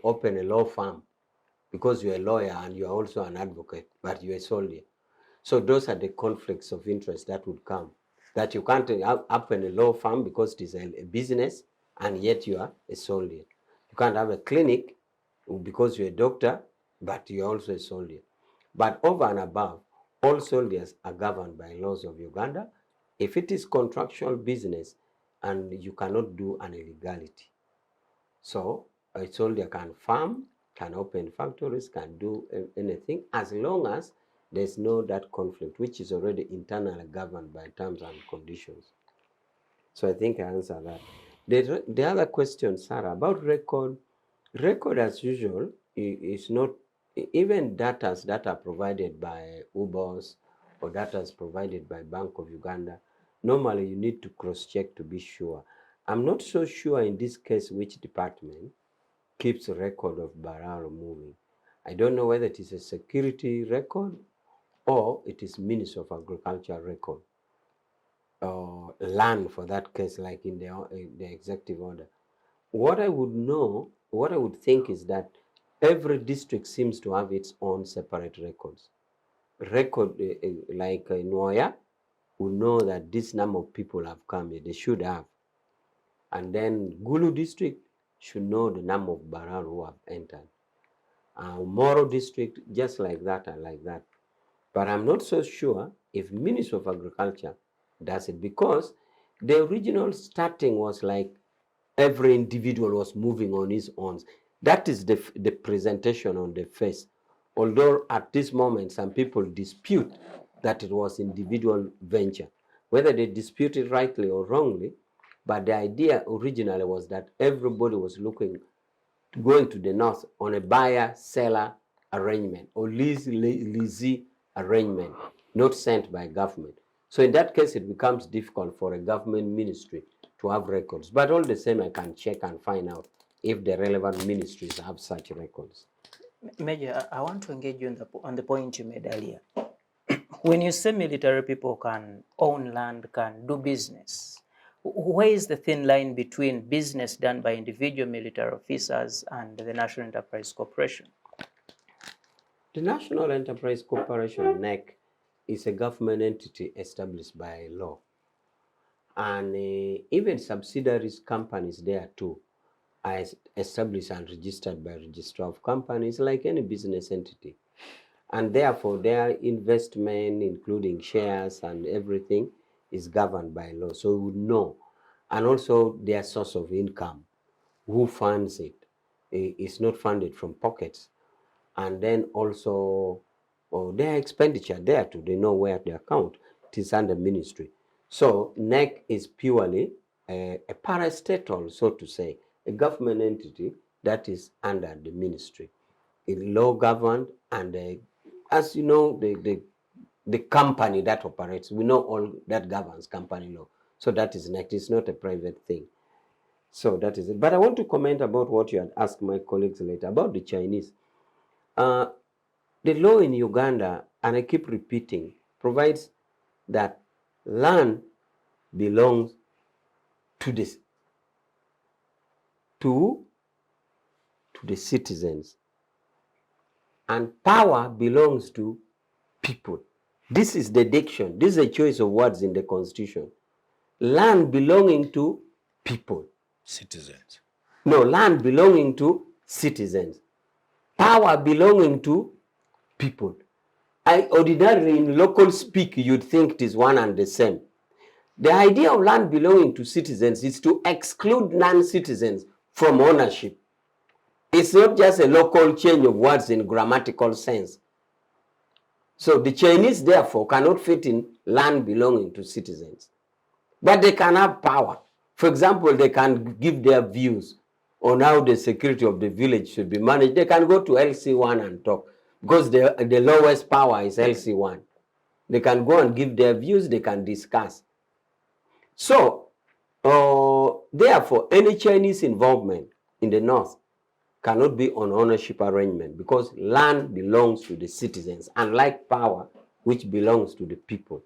open a law firm because you're a lawyer and you're also an advocate, but you're a soldier? So those are the conflicts of interest that would come. That you can't open a law firm because it is a business and yet you are a soldier. You can't have a clinic because you're a doctor, but you're also a soldier. But over and above, all soldiers are governed by laws of Uganda. If it is contractual business and you cannot do an illegality. So a soldier can farm, can open factories, can do anything as long as there's no that conflict, which is already internally governed by terms and conditions. So I think I answered that. The other question, Sarah, about record as usual is not, even data that are provided by UBOS or data provided by Bank of Uganda, normally you need to cross-check to be sure. I'm not so sure in this case which department keeps a record of Balaalo moving. I don't know whether it is a security record or it is Ministry of Agriculture record, or land for that case, like in the executive order. What I would know, what I would think is that every district seems to have its own separate records. Record like Noya will know that this number of people have come here, they should have. And then Gulu district should know the number of Balaalo who have entered. Moro district, just like that and like that. But I'm not so sure if Ministry of Agriculture does it, because the original starting was like every individual was moving on his own. That is the presentation on the face. Although at this moment, some people dispute that it was individual venture, whether they dispute it rightly or wrongly, but the idea originally was that everybody was going to the north on a buyer-seller arrangement or leasee arrangement, not sent by government. So in that case, it becomes difficult for a government ministry to have records. But all the same, I can check and find out if the relevant ministries have such records. Major, I want to engage you on the point you made earlier. When you say military people can own land, can do business, where is the thin line between business done by individual military officers and the National Enterprise Corporation? The National Enterprise Corporation, NEC, is a government entity established by law. And even subsidiaries companies there too are established and registered by Registrar of Companies like any business entity. And therefore their investment, including shares and everything, is governed by law. So we would know. And also their source of income, who funds it. It's not funded from pockets. And then also their expenditure there too, they know where they account. It is under ministry. So NEC is purely a parastatal, so to say, a government entity that is under the ministry. It's law governed, and as you know, the company that operates, we know all that governs company law. So that is NEC, it's not a private thing. So that is it. But I want to comment about what you had asked my colleagues later about the Chinese. The law in Uganda, and I keep repeating, provides that land belongs to the citizens, and power belongs to people. This is the diction. This is a choice of words in the Constitution. Land belonging to people. Citizens. No, land belonging to citizens. Power belonging to people. Ordinarily in local speak, you'd think it is one and the same. The idea of land belonging to citizens is to exclude non-citizens from ownership. It's not just a local change of words in grammatical sense. So the Chinese, therefore, cannot fit in land belonging to citizens. But they can have power. For example, they can give their views on how the security of the village should be managed. They can go to LC1 and talk, because the lowest power is LC1. They can go and give their views, they can discuss. So, therefore, any Chinese involvement in the north cannot be on ownership arrangement, because land belongs to the citizens, unlike power, which belongs to the people.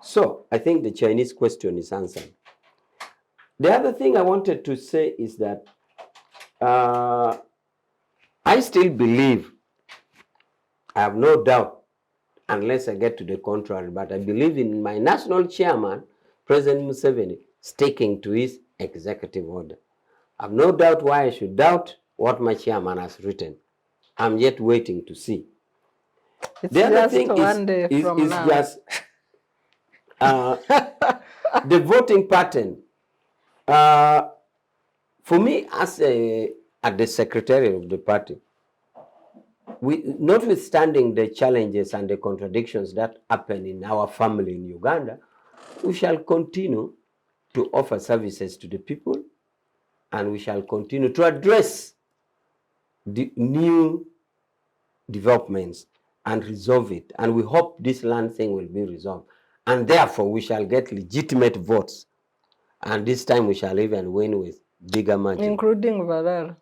So, I think the Chinese question is answered. The other thing I wanted to say is that I still believe, I have no doubt, unless I get to the contrary, but I believe in my national chairman, President Museveni, sticking to his executive order. I have no doubt why I should doubt what my chairman has written. I'm yet waiting to see. It's The other just thing one day from is now. just the voting pattern. For me, as at the secretary of the party, notwithstanding the challenges and the contradictions that happen in our family in Uganda, we shall continue to offer services to the people, and we shall continue to address the new developments and resolve it. And we hope this land thing will be resolved. And therefore, we shall get legitimate votes. And this time we shall even win with bigger margin. Including Balaalo.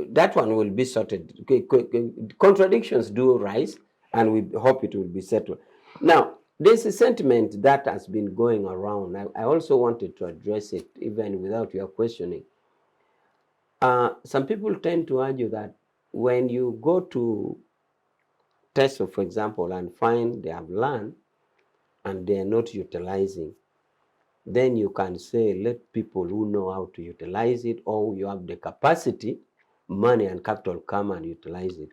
That one will be sorted. Contradictions do rise, and we hope it will be settled. Now, there's a sentiment that has been going around. I also wanted to address it, even without your questioning. Some people tend to argue that when you go to Teso, for example, and find they have land and they are not utilizing, then you can say, let people who know how to utilize it, or you have the capacity, money and capital, come and utilize it.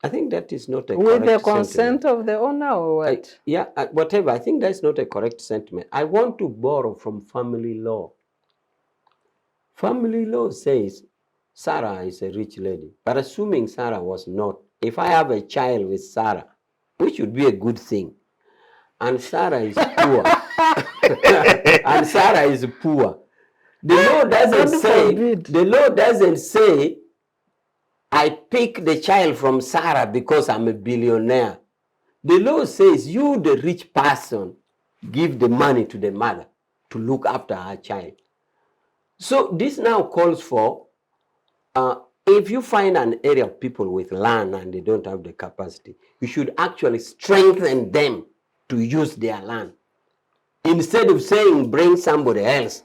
I think that is not a correct With the sentiment. consent of the owner or what? Whatever. I think that's not a correct sentiment. I want to borrow from family law. Family law says Sarah is a rich lady, but assuming Sarah was not, if I have a child with Sarah, which would be a good thing, and Sarah is poor, and Sarah is poor, the law doesn't say I pick the child from Sarah because I'm a billionaire. The law says you, the rich person, give the money to the mother to look after her child. So this now calls for, if you find an area of people with land and they don't have the capacity, you should actually strengthen them to use their land, instead of saying bring somebody else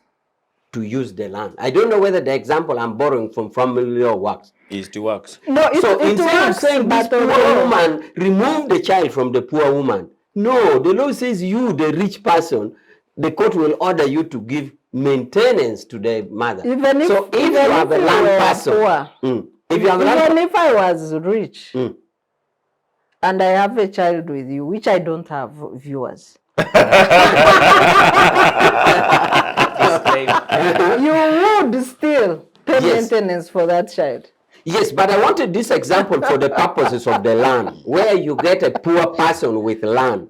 to use the land. I don't know whether the example I'm borrowing from family law works. It works. No, So it instead of works, saying this but poor woman, remove the child from the poor woman. No, the law says you, the rich person, the court will order you to give maintenance to the mother. Even if, so if even you have if a you land were person, poor, if you have a land, even if I was rich Mm. and I have a child with you, which I don't have, viewers, you would still pay Yes. maintenance for that child. yes, but I wanted this example for the purposes of the land, where you get a poor person with land,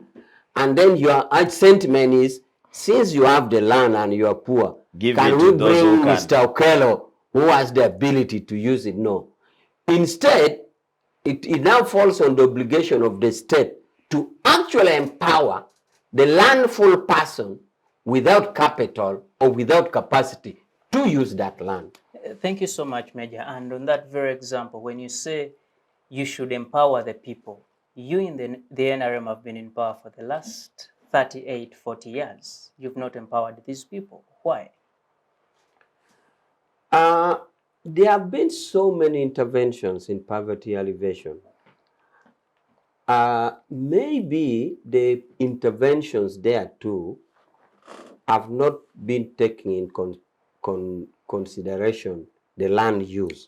and then your sentiment is, since you have the land and you are poor, Give can it we to those bring who can. Mr. Okello, who has the ability to use it? No. Instead, it now falls on the obligation of the state to actually empower the landful person without capital or without capacity to use that land. Thank you so much, Major. And on that very example, when you say you should empower the people, you in the NRM have been in power for the last 38, 40 years. You've not empowered these people. Why? There have been so many interventions in poverty alleviation. Maybe the interventions there too have not been taken in consideration the land use.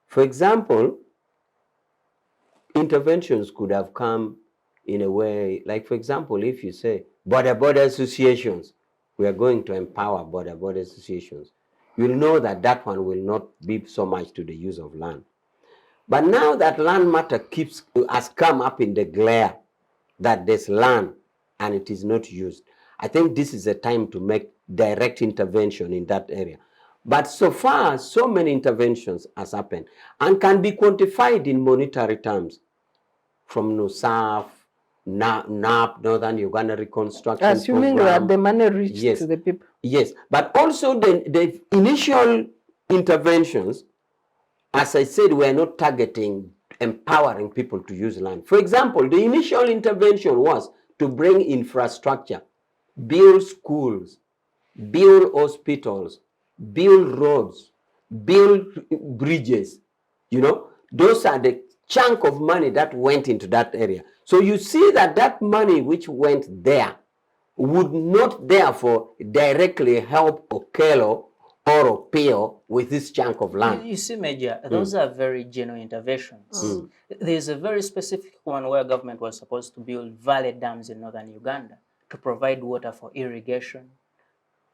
For example, interventions could have come in a way, like for example, if you say border associations, we are going to empower border associations, you'll know that that one will not be so much to the use of land. But now that land matter has come up in the glare that there's land and it is not used, I think this is a time to make direct intervention in that area. But so far, so many interventions has happened and can be quantified in monetary terms, from NUSAF, NAP, Northern Uganda Reconstruction Assuming Program. that the money reached Yes. to the people. Yes, but also the initial interventions, as I said, we are not targeting empowering people to use land. For example, the initial intervention was to bring infrastructure, build schools, build hospitals, build roads, build bridges. You know, those are the chunk of money that went into that area. So you see that that money which went there would not therefore directly help Okello or Opio with this chunk of land. You see, Major, those are very genuine interventions. There's a very specific one where government was supposed to build valley dams in northern Uganda to provide water for irrigation,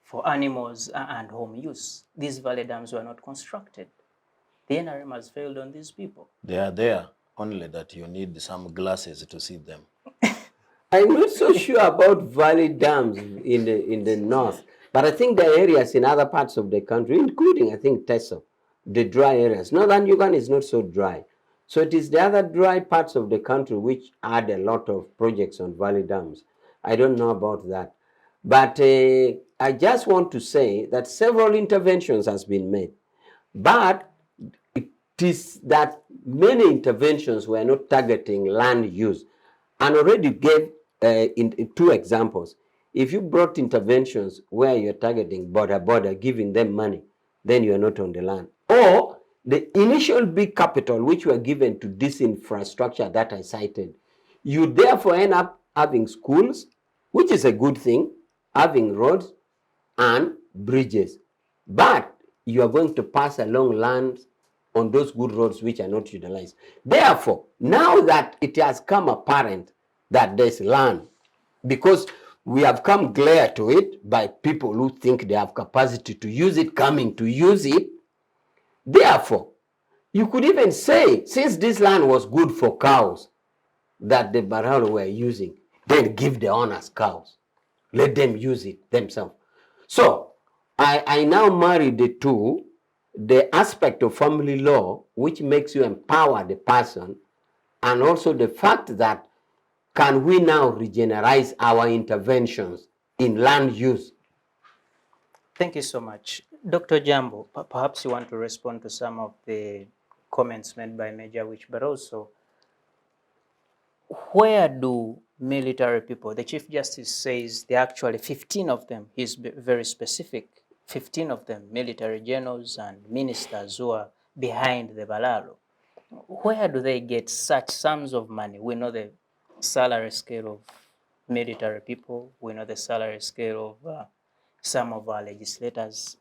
for animals and home use. These valley dams were not constructed. The NRM has failed on these people. They are there, only that you need some glasses to see them. I'm not so sure about valley dams in the north, but I think there are areas in other parts of the country, including, I think, Teso, the dry areas. Northern Uganda is not so dry. So it is the other dry parts of the country which had a lot of projects on valley dams. I don't know about that. But I just want to say that several interventions has been made. But it is that many interventions were not targeting land use. And already gave in 2 examples. If you brought interventions where you're targeting border, giving them money, then you're not on the land. Or the initial big capital which were given to this infrastructure that I cited, you therefore end up having schools, which is a good thing, having roads and bridges. But you are going to pass along land on those good roads which are not utilized. Therefore, now that it has come apparent that there's land, because we have come glare to it by people who think they have capacity to use it, coming to use it. Therefore, you could even say, since this land was good for cows that the Balaalo were using, then give the owners cows. Let them use it themselves. So, I now marry the two, the aspect of family law, which makes you empower the person, and also the fact that can we now regenerate our interventions in land use? Thank you so much. Dr. Ojambo, perhaps you want to respond to some of the comments made by Major Awich, but also, where do military people, the Chief Justice says there are actually 15 of them, he's very specific, 15 of them, military generals and ministers who are behind the Balaalo. Where do they get such sums of money? We know the salary scale of military people, we know the salary scale of some of our legislators.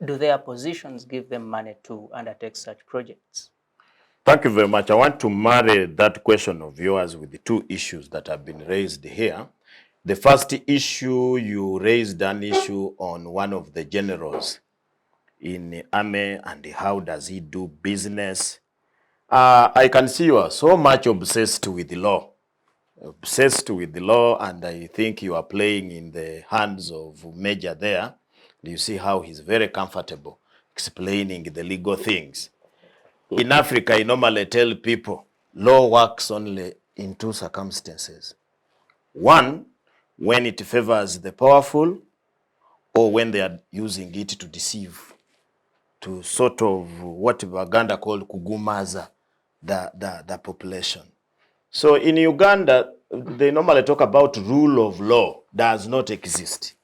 Do their positions give them money to undertake such projects? Thank you very much. I want to marry that question of yours with the 2 issues that have been raised here. The first issue, you raised an issue on one of the generals in the army and how does he do business. I can see you are so much obsessed with the law. And I think you are playing in the hands of Major there. You see how he's very comfortable explaining the legal things. In Africa, I normally tell people law works only in 2 circumstances. One, when it favors the powerful, or when they are using it to deceive, to sort of what Uganda called kugumaza the population. So in Uganda, they normally talk about rule of law does not exist.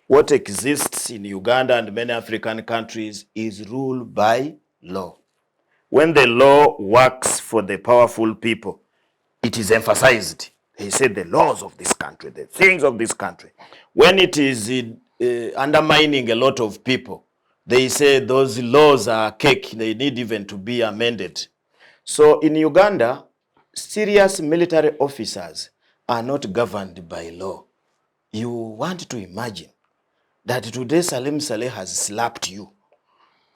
What exists in Uganda and many African countries is rule by law. When the law works for the powerful people, it is emphasized. They say the laws of this country, the things of this country. When it is undermining a lot of people, they say those laws are cake, they need even to be amended. So in Uganda, serious military officers are not governed by law. You want to imagine that today Salim Saleh has slapped you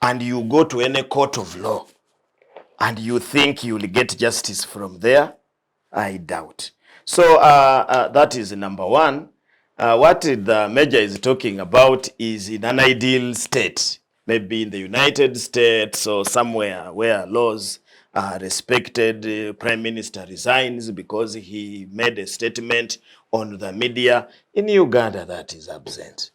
and you go to any court of law and you think you will get justice from there? I doubt. So that is number one. What the Major is talking about is in an ideal state, maybe in the United States or somewhere where laws are respected. Prime Minister resigns because he made a statement on the media. In Uganda, that is absent.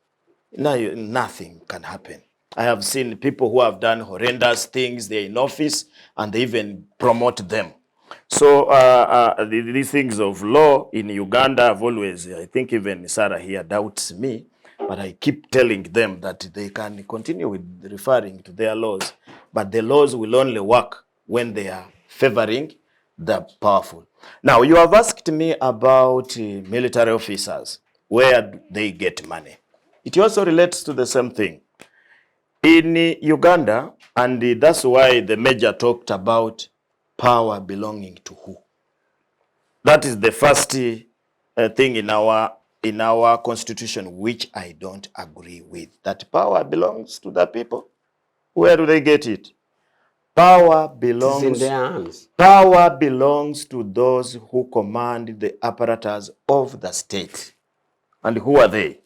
Now, nothing can happen. I have seen people who have done horrendous things, they're in office, and they even promote them. So these things of law in Uganda, I've always, I think even Sarah here doubts me, but I keep telling them that they can continue with referring to their laws, but the laws will only work when they are favoring the powerful. Now, you have asked me about military officers, where they get money. It also relates to the same thing. In Uganda, and that's why the Major talked about power belonging to who. That is the first thing in our constitution, which I don't agree with. That power belongs to the people. Where do they get it? Power It is in belongs. their hands. Power belongs to those who command the apparatus of the state. And who are they?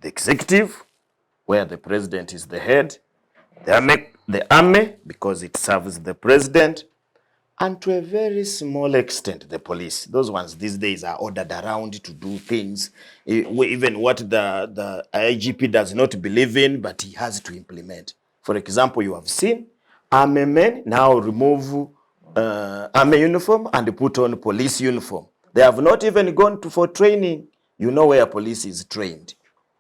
The executive, where the president is the head, the army, because it serves the president, and to a very small extent, the police. Those ones these days are ordered around to do things, even what the IGP does not believe in, but he has to implement. For example, you have seen army men now remove army uniform and put on police uniform. They have not even gone for training. You know where police is trained,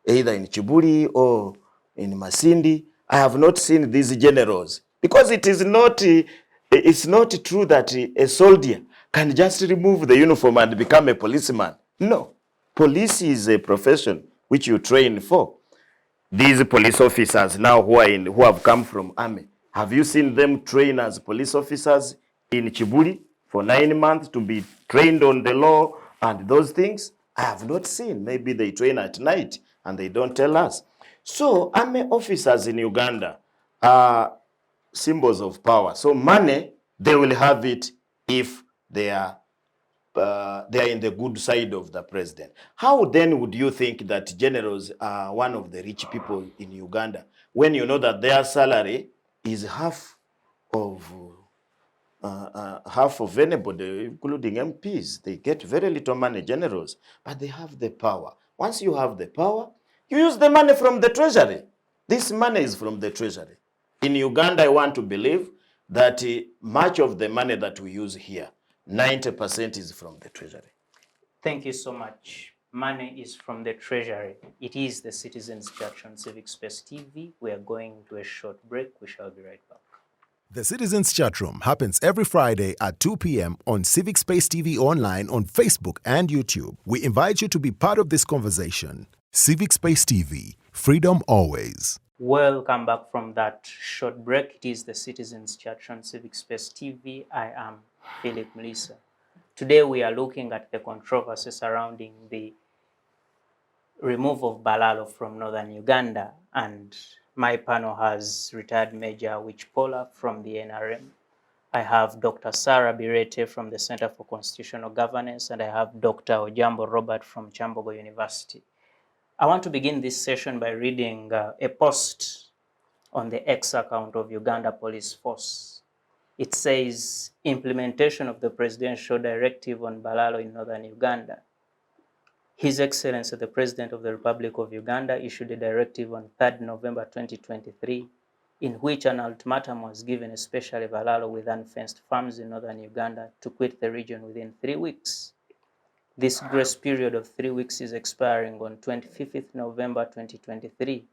either in Chibuli or in Masindi. I have not seen these generals because it is not. It's not true that a soldier can just remove the uniform and become a policeman. No, police is a profession which you train for. These police officers now who have come from army, have you seen them train as police officers in Chibuli for 9 months to be trained on the law and those things? I have not seen. Maybe they train at night and they don't tell us. So army officers in Uganda are symbols of power. So money, they will have it if they are in the good side of the president. How then would you think that generals are one of the rich people in Uganda when you know that their salary is half of anybody, including MPs? They get very little money, generals, but they have the power. Once you have the power, you use the money from the treasury. This money is from the treasury. In Uganda, I want to believe that much of the money that we use here, 90% is from the treasury. Thank you so much. Money is from the treasury. It is the Citizens Church on Civic Space TV. We are going to a short break. We shall be right back. The Citizens Chat Room happens every Friday at 2 p.m. on Civic Space TV online on Facebook and YouTube. We invite you to be part of this conversation. Civic Space TV, freedom always. Welcome back from that short break. It is the Citizens Church on Civic Space TV. I am Phillip Muliisa. Today we are looking at the controversy surrounding the removal of Balaalo from Northern Uganda, and my panel has retired Major Awich Pollar from the NRM. I have Dr. Sarah Bireete from the Center for Constitutional Governance, and I have Dr. Ojambo Robert from Kyambogo University. I want to begin this session by reading a post on the X account of Uganda Police Force. It says, implementation of the presidential directive on Balaalo in Northern Uganda. His Excellency, the President of the Republic of Uganda, issued a directive on 3rd November 2023, in which an ultimatum was given, especially Balaalo with unfenced farms in Northern Uganda, to quit the region within 3 weeks. This grace period of 3 weeks is expiring on 25th November 2023.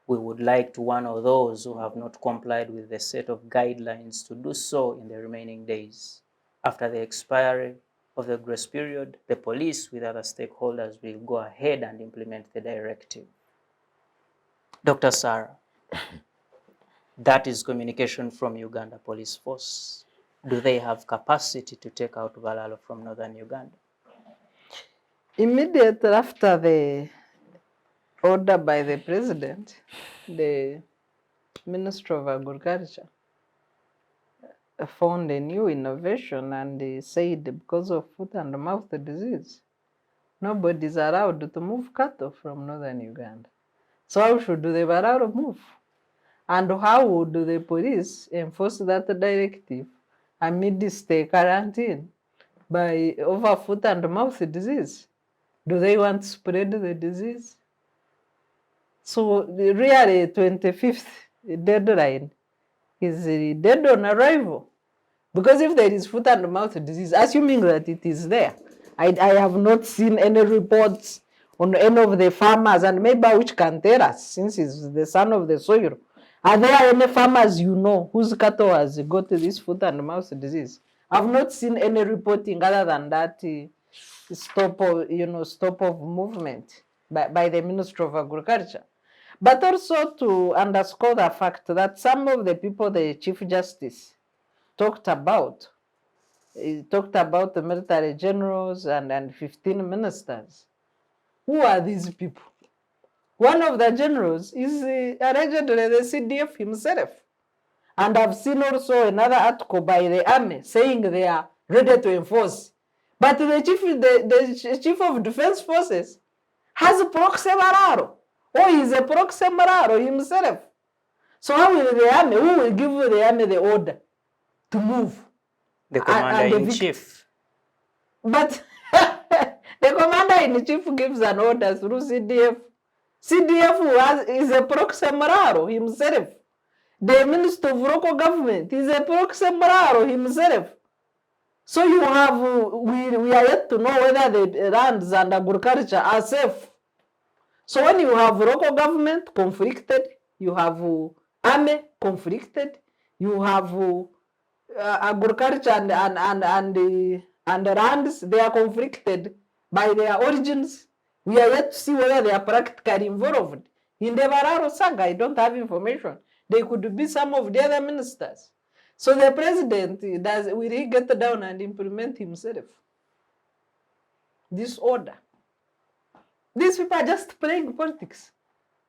We would like to warn all those who have not complied with the set of guidelines to do so in the remaining days. After the expiry of the grace period, the police with other stakeholders will go ahead and implement the directive. Dr. Sarah, that is communication from Uganda Police Force. Do they have capacity to take out Balaalo from Northern Uganda? Immediately after the order by the president, the Minister of Agriculture found a new innovation, and they said because of foot and mouth disease, nobody is allowed to move cattle from Northern Uganda. So how should the Balaalo move? And how would the police enforce that directive amidst the quarantine by over foot and mouth disease? Do they want to spread the disease? So really 25th deadline is dead on arrival. Because if there is foot and mouth disease, assuming that it is there, I have not seen any reports on any of the farmers, and maybe which can tell us, since he's the son of the soil. Are there any farmers you know whose cattle has got this foot and mouth disease? I've not seen any reporting other than that stop of movement by the Ministry of Agriculture. But also to underscore the fact that some of the people the Chief Justice talked about, he talked about the military generals and 15 ministers. Who are these people? One of the generals is allegedly the CDF himself. And I've seen also another article by the army saying they are ready to enforce. But the chief of defense forces has a proxy Balaalo, or is a proxy Balaalo himself. So how will the army, who will give the army the order to move? The commander-in-chief. But the commander-in-chief gives an order through CDF. CDF is a proxy Balaalo himself. The Minister of Local Government is a proxy Balaalo himself. So you have, we are yet to know whether the lands and agriculture are safe. So when you have local government conflicted, you have army conflicted, you have agriculture and the lands, they are conflicted by their origins. We are yet to see whether they are practically involved. In the Balaalo saga, I don't have information. They could be some of the other ministers. So the president, will he get down and implement himself this order? These people are just playing politics.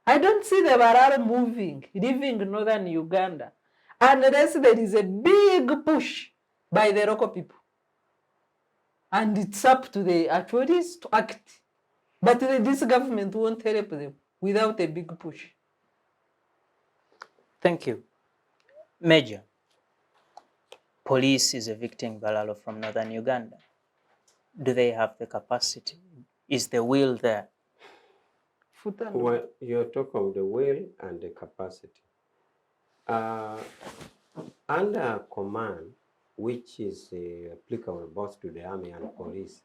I don't see the Balaalo moving, leaving Northern Uganda, unless there is a big push by the local people. And it's up to the authorities to act. But this government won't help them without a big push. Thank you. Major, police is evicting Balaalo from Northern Uganda. Do they have the capacity? Is the will there? Well, you're talking of the will and the capacity. Under command, which is applicable both to the army and police,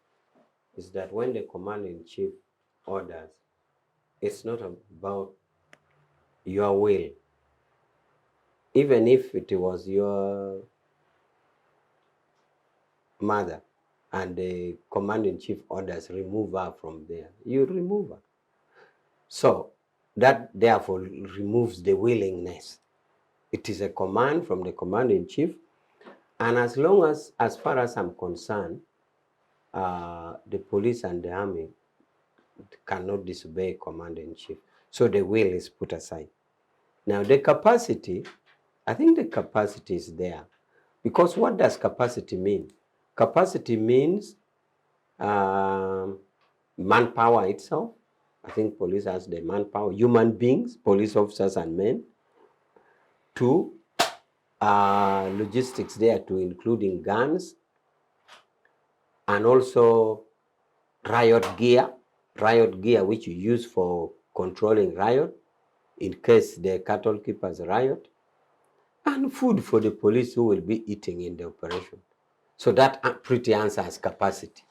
is that when the commander-in-chief orders, it's not about your will. Even if it was your mother and the commander-in-chief orders remove her from there, you remove her. So that therefore removes the willingness. It is a command from the commander-in-chief, and as far as I'm concerned, the police and the army cannot disobey commander-in-chief. So the will is put aside. Now the capacity, I think the capacity is there. Because what does capacity mean? Capacity means manpower itself. I think police has the manpower, human beings, police officers and men. 2, logistics there to including guns, and also riot gear which you use for controlling riot in case the cattle keepers riot, and food for the police who will be eating in the operation. So that pretty answers capacity.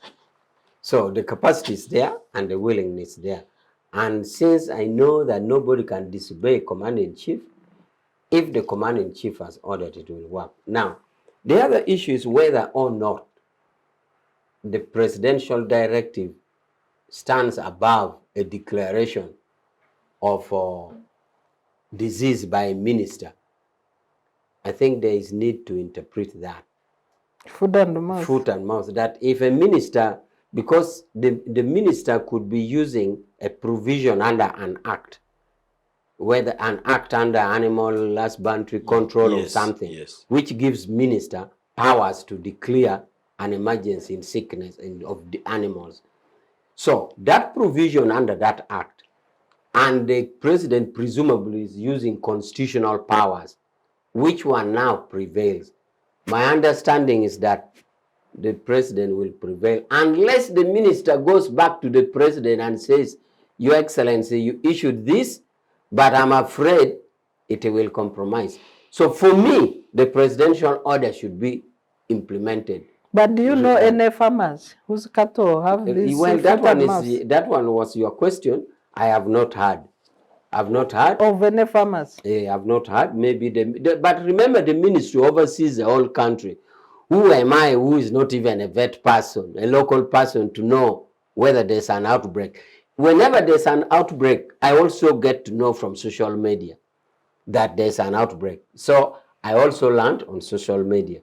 So the capacity is there and the willingness there. And since I know that nobody can disobey commander-in-chief, if the commander-in-chief has ordered, it will work. Now, the other issue is whether or not the presidential directive stands above a declaration of disease by a minister. I think there is need to interpret that. Foot and mouth. Foot and mouth. That if a minister because the minister could be using a provision under an act, whether an act under animal husbandry control or Yes, something, yes. which gives minister powers to declare an emergency in sickness of the animals. So that provision under that act, and the president presumably is using constitutional powers, which one now prevails? My understanding is that the president will prevail unless the minister goes back to the president and says, Your Excellency, you issued this, but I'm afraid it will compromise. So for me, the presidential order should be implemented. But do you know any farmers whose cattle have this? Well, that one was your question. I have not heard. I've not heard. Of any farmers? I've not heard. Maybe but remember, the ministry oversees the whole country. Who am I, who is not even a vet person, a local person, to know whether there's an outbreak? Whenever there's an outbreak, I also get to know from social media that there's an outbreak. So I also learned on social media.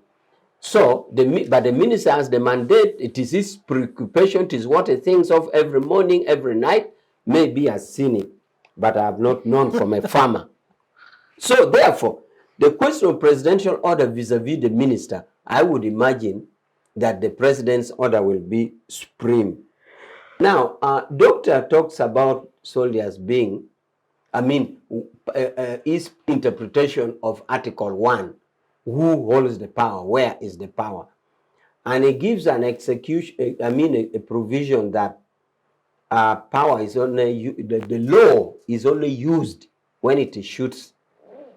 So, but the minister has the mandate. It is his preoccupation. It is what he thinks of every morning, every night. Maybe I've seen it, but I have not known from a farmer. So, therefore, the question of presidential order vis-a-vis the minister, I would imagine that the president's order will be supreme. Now, doctor talks about soldiers being, his interpretation of Article 1. Who holds the power? Where is the power? And it gives an execution, a provision that power is only, the law is only used when it shoots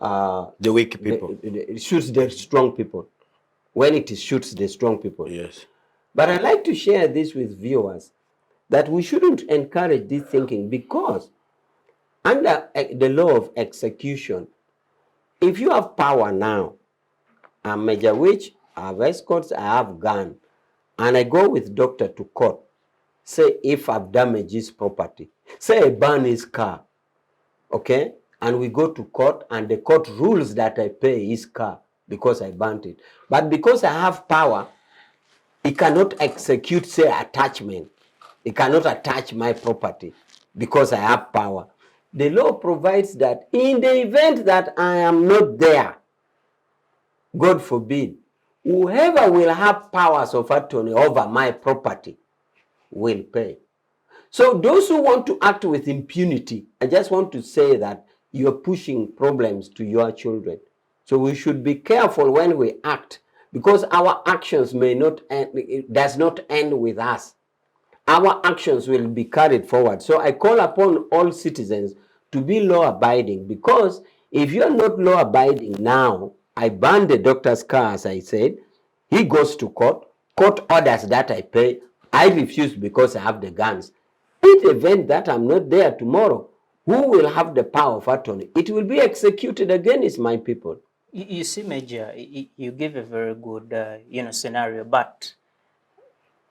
the weak people. It shoots the strong people. When it shoots the strong people. Yes. But I'd like to share this with viewers, that we shouldn't encourage this thinking, because under the law of execution, if you have power now, I'm Major Awich, I have escorts, I have gun, and I go with doctor to court, say if I've damaged his property, say I burn his car, okay, and we go to court and the court rules that I pay his car because I burnt it. But because I have power, it cannot execute, say, attachment. It cannot attach my property because I have power. The law provides that in the event that I am not there, God forbid, whoever will have powers of attorney over my property will pay. So those who want to act with impunity, I just want to say that you're pushing problems to your children. So we should be careful when we act, because our actions may not end, it does not end with us. Our actions will be carried forward. So I call upon all citizens to be law-abiding, because if you're not law-abiding now, I burn the doctor's car, as I said, he goes to court, court orders that I pay, I refuse because I have the guns. In the event that I'm not there tomorrow, who will have the power of attorney? It will be executed against my people. You see, Major, you give a very good scenario, but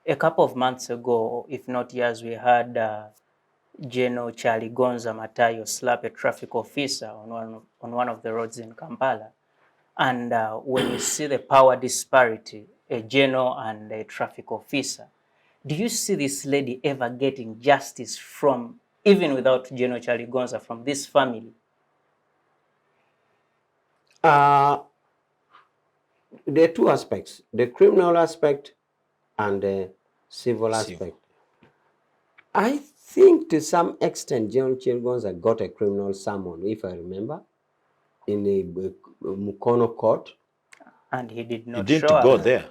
a couple of months ago, if not years, we had General Charlie Gonza Matayo slap a traffic officer on one of the roads in Kampala. And when you see the power disparity, a general and a traffic officer, do you see this lady ever getting justice from, even without General Charlie Gonza, from this family? There are two aspects, the criminal aspect and the civil aspect. I think to some extent General Charlie Gonza got a criminal summon, if I remember, in the Mukono court. And he did not He show didn't go up. there.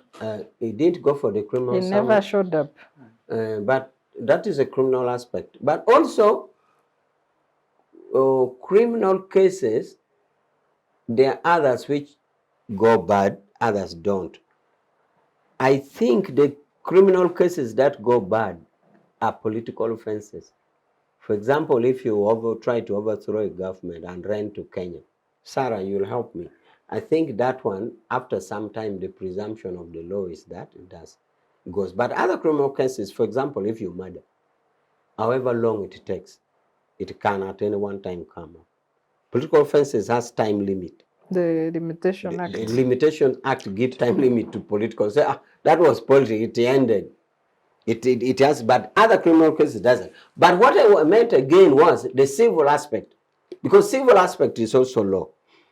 He didn't go for the criminal He summon. never showed up. But that is a criminal aspect. But also, criminal cases, there are others which go bad, others don't. I think the criminal cases that go bad are political offenses. For example, if you try to overthrow a government and run to Kenya, Sarah, you'll help me. I think that one, after some time, the presumption of the law is that it goes. But other criminal cases, for example, if you murder, however long it takes, it can at any one time come up. Political offenses has time limit. The Limitation Act. The Limitation Act gives time limit to political. Say, that was politics, it ended. It has, but other criminal cases doesn't. But what I meant again was the civil aspect, because civil aspect is also law.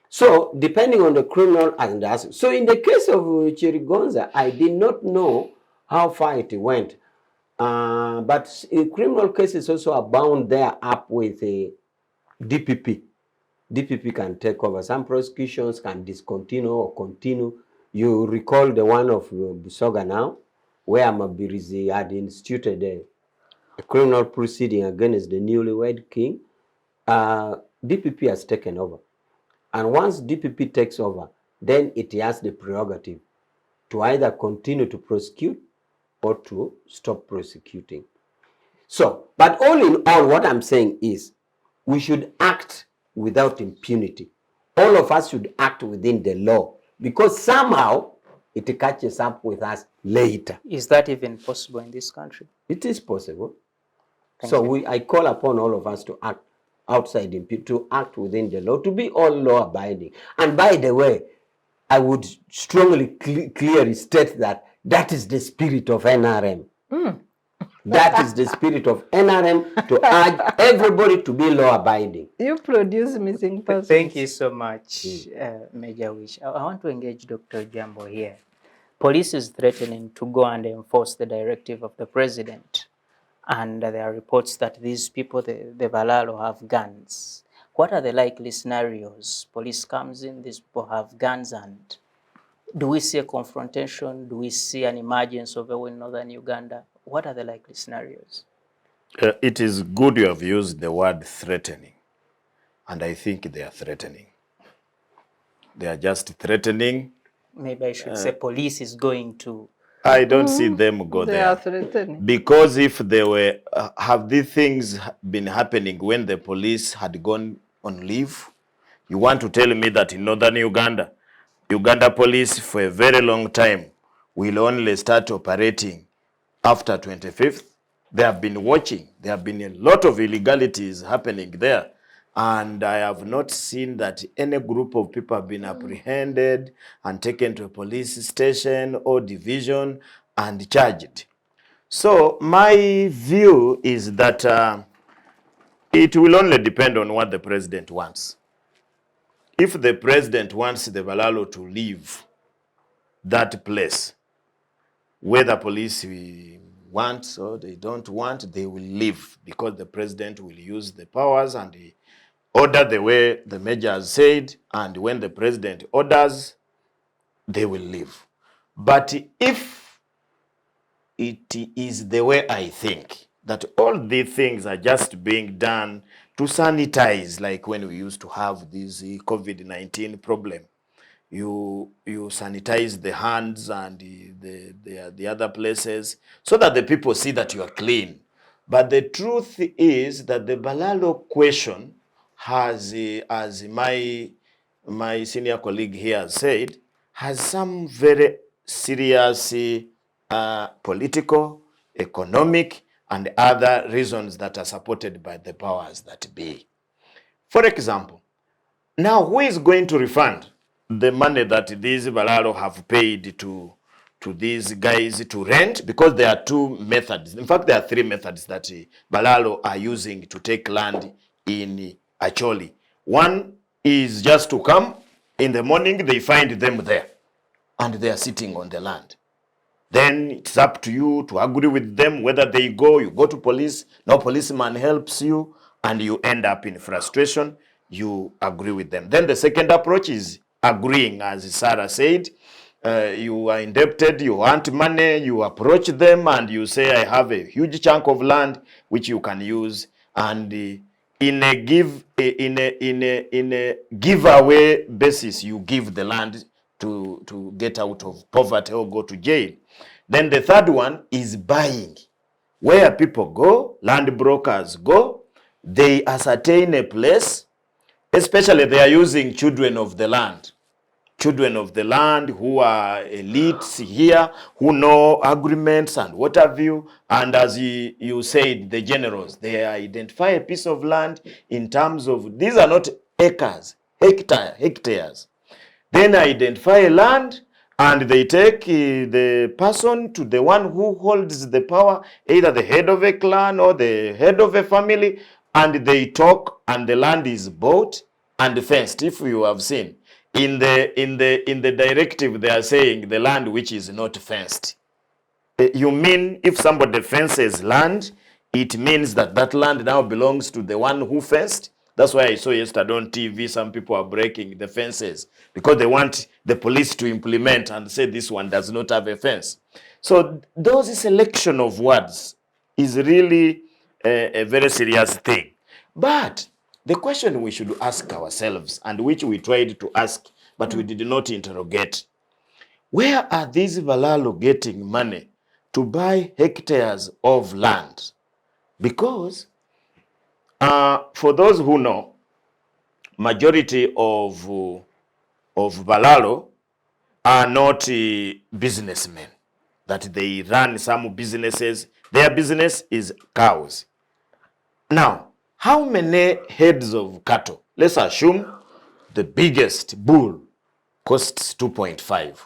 So depending on the criminal and the aspect. So in the case of Chirigonza, I did not know how far it went. But in criminal cases also abound there up with a DPP. DPP can take over. Some prosecutions can discontinue or continue. You recall the one of Busoga now, where Mabirizi had instituted a criminal proceeding against the newlywed king. DPP has taken over. And once DPP takes over, then it has the prerogative to either continue to prosecute or to stop prosecuting. So, but all in all, what I'm saying is we should act without impunity. All of us should act within the law, because somehow it catches up with us later. Is that even possible in this country? It is possible. Thank you. I call upon all of us to act outside impunity, to act within the law, to be all law abiding. And by the way, I would strongly clearly state that that is the spirit of NRM. That is the spirit of NRM, to urge everybody to be law abiding. You produce missing persons. Thank you so much, Major Awich. I want to engage Dr. Ojambo here. Police is threatening to go and enforce the directive of the president. And there are reports that these people, the Balaalo, have guns. What are the likely scenarios? Police comes in, these people have guns, and do we see a confrontation? Do we see an emergence of war in Northern Uganda? What are the likely scenarios? It is good you have used the word threatening. And I think they are threatening. They are just threatening. Maybe I should say police is going to... I don't see them go They there. are threatening. Because if they were, have these things been happening when the police had gone on leave? You want to tell me that in Northern Uganda, Uganda police for a very long time will only start operating after 25th? They have been watching. There have been a lot of illegalities happening there. And I have not seen that any group of people have been apprehended and taken to a police station or division and charged. So my view is that it will only depend on what the president wants. If the president wants the Balaalo to leave that place, whether police want or they don't want, they will leave, because the president will use the powers and the order the way the major has said, and when the president orders, they will leave. But if it is the way I think, that all these things are just being done to sanitize, like when we used to have this COVID-19 problem, you sanitize the hands and the other places so that the people see that you are clean. But the truth is that the Balaalo question has, as my senior colleague here said, has some very serious political, economic, and other reasons that are supported by the powers that be. For example, now who is going to refund the money that these Balaalo have paid to these guys to rent? Because there are two methods. In fact, there are three methods that Balaalo are using to take land in Acholi. One is just to come in the morning, they find them there, and they are sitting on the land. Then it's up to you to agree with them whether they go. You go to police, no policeman helps you, and you end up in frustration. You agree with them. Then the second approach is agreeing, as Sarah said. You are indebted, you want money, you approach them and you say, I have a huge chunk of land which you can use, and in a giveaway basis, you give the land to get out of poverty or go to jail. Then the third one is buying, where people go, land brokers go, they ascertain a place, especially they are using children of the land. Children of the land who are elites here, who know agreements and what have you. And as you said, the generals, they identify a piece of land in terms of, these are not acres, hectares. Then identify a land and they take the person to the one who holds the power, either the head of a clan or the head of a family, and they talk, and the land is bought and fenced. If you have seen in the directive, they are saying the land which is not fenced. You mean if somebody fences land, it means that that land now belongs to the one who fenced? That's why I saw yesterday on TV some people are breaking the fences because they want the police to implement and say this one does not have a fence. So those selection of words is really a very serious thing. But the question we should ask ourselves, and which we tried to ask, but we did not interrogate, where are these Balaalo getting money to buy hectares of land? Because for those who know, majority of Balaalo are not businessmen, that they run some businesses. Their business is cows. Now, how many heads of cattle? Let's assume the biggest bull costs 2.5.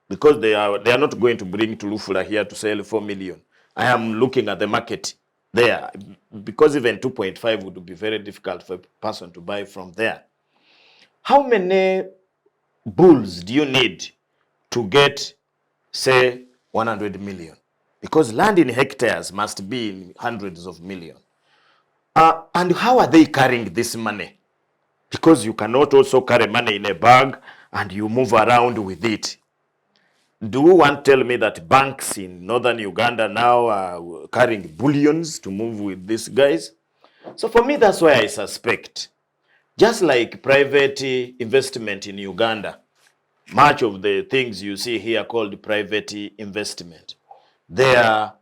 Because they are not going to bring to Lufula here to sell 4 million. I am looking at the market there, because even 2.5 would be very difficult for a person to buy from there. How many bulls do you need to get, say, 100 million? Because land in hectares must be in hundreds of millions. And how are they carrying this money? Because you cannot also carry money in a bag and you move around with it. Do you want to tell me that banks in Northern Uganda now are carrying bullions to move with these guys? So for me, that's why I suspect, just like private investment in Uganda, much of the things you see here called private investment, they are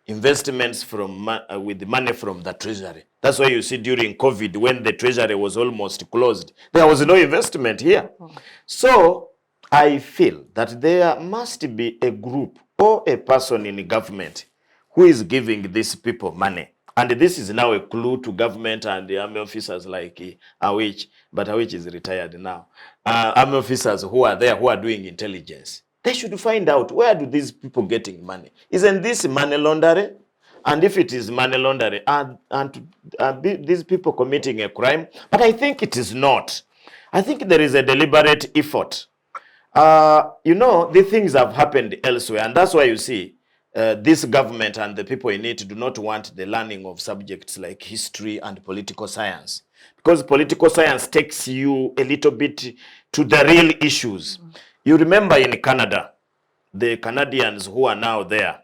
investments from with money from the treasury. That's why you see during COVID, when the treasury was almost closed, there was no investment here. So I feel that there must be a group or a person in the government who is giving these people money. And this is now a clue to government and the army officers like Awich, but Awich is retired now. Army officers who are there, who are doing intelligence. They should find out, where do these people getting money? Isn't this money laundering? And if it is money laundering, are these people committing a crime? But I think it is not. I think there is a deliberate effort. You know, the things have happened elsewhere, and that's why you see this government and the people in it do not want the learning of subjects like history and political science, because political science takes you a little bit to the real issues. You remember in Canada, the Canadians who are now there,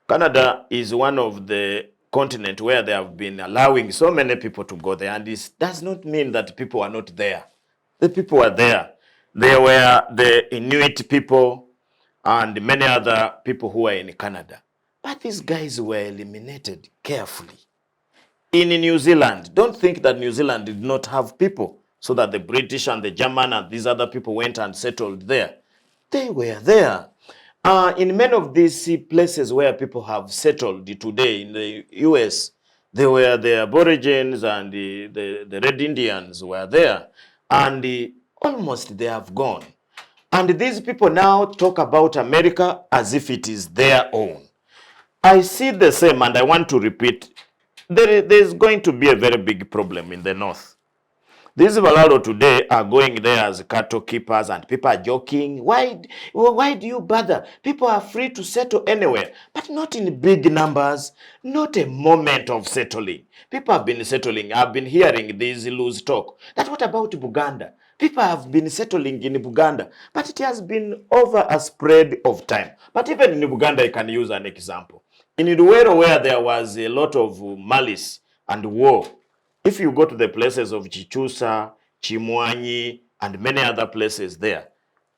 Canada is one of the continent where they have been allowing so many people to go there, and this does not mean that people are not there. The people are there. They were the Inuit people and many other people who are in Canada. But these guys were eliminated carefully. In New Zealand, don't think that New Zealand did not have people, so that the British and the German and these other people went and settled there. They were there. In many of these places where people have settled today in the US, they were the Aborigines and the Red Indians were there. And almost they have gone. And these people now talk about America as if it is their own. I see the same, and I want to repeat, there is going to be a very big problem in the north. These Balaalo today are going there as cattle keepers, and people are joking. Why do you bother? People are free to settle anywhere, but not in big numbers, not a moment of settling. People have been settling. I've been hearing these loose talk. That what about Buganda? People have been settling in Buganda, but it has been over a spread of time. But even in Buganda, I can use an example. In Luwero, where there was a lot of malice and war, if you go to the places of Chichusa, Chimwanyi, and many other places there,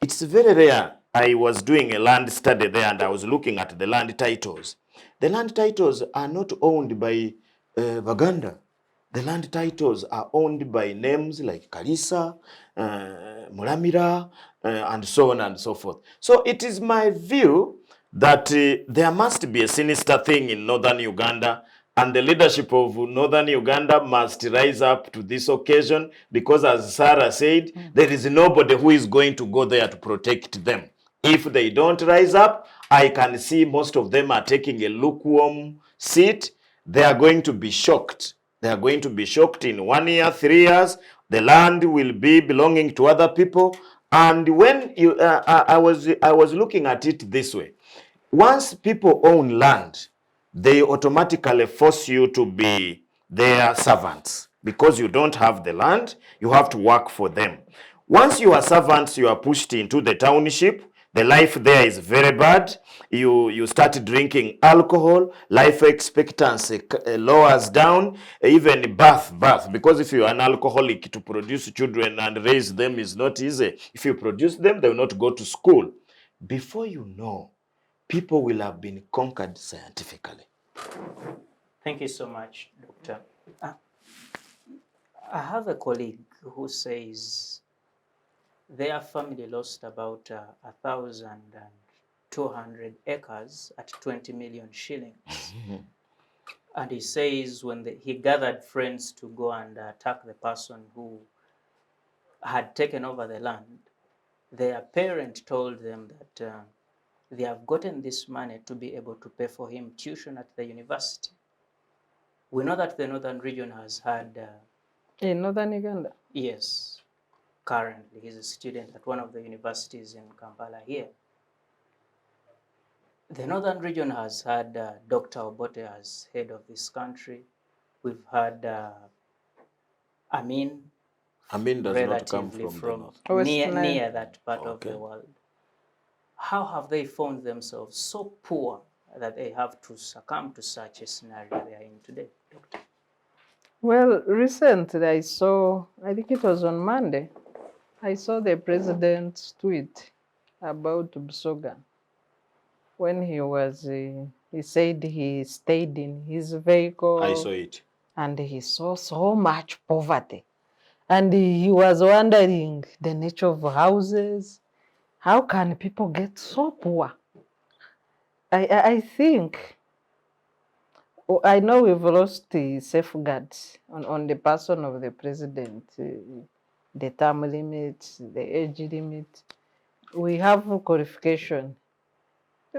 it's very rare. I was doing a land study there, and I was looking at the land titles. The land titles are not owned by Baganda. The land titles are owned by names like Kalisa, Muramira, and so on and so forth. So it is my view that there must be a sinister thing in Northern Uganda, and the leadership of Northern Uganda must rise up to this occasion, because as Sarah said, there is nobody who is going to go there to protect them. If they don't rise up, I can see most of them are taking a lukewarm seat. They are going to be shocked. They are going to be shocked in 1 year, 3 years. The land will be belonging to other people. And when you, I was looking at it this way. Once people own land, they automatically force you to be their servants because you don't have the land, you have to work for them. Once you are servants, you are pushed into the township. The life there is very bad. You start drinking alcohol, life expectancy lowers down, even birth, because if you are an alcoholic, to produce children and raise them is not easy. If you produce them, they will not go to school. Before you know, people will have been conquered scientifically. Thank you so much, Doctor. I have a colleague who says their family lost about 1,200 acres at 20 million shillings. And he says when he gathered friends to go and attack the person who had taken over the land, their parent told them that they have gotten this money to be able to pay for him tuition at the university. We know that the Northern region has had... in Northern Uganda? Yes. Currently, he's a student at one of the universities in Kampala here. The Northern region has had Dr. Obote as head of this country. We've had Amin. Amin does not come relatively from the north. near that part of Okay. the world. How have they found themselves so poor that they have to succumb to such a scenario they are in today, Doctor? Well, recently I saw, I think it was on Monday, I saw the president's tweet about Busoga. When he was, he said he stayed in his vehicle. I saw it. And he saw so much poverty. And he was wondering the nature of houses. How can people get so poor? I think, I know we've lost the safeguards on the person of the president, the term limit, the age limit. We have qualification.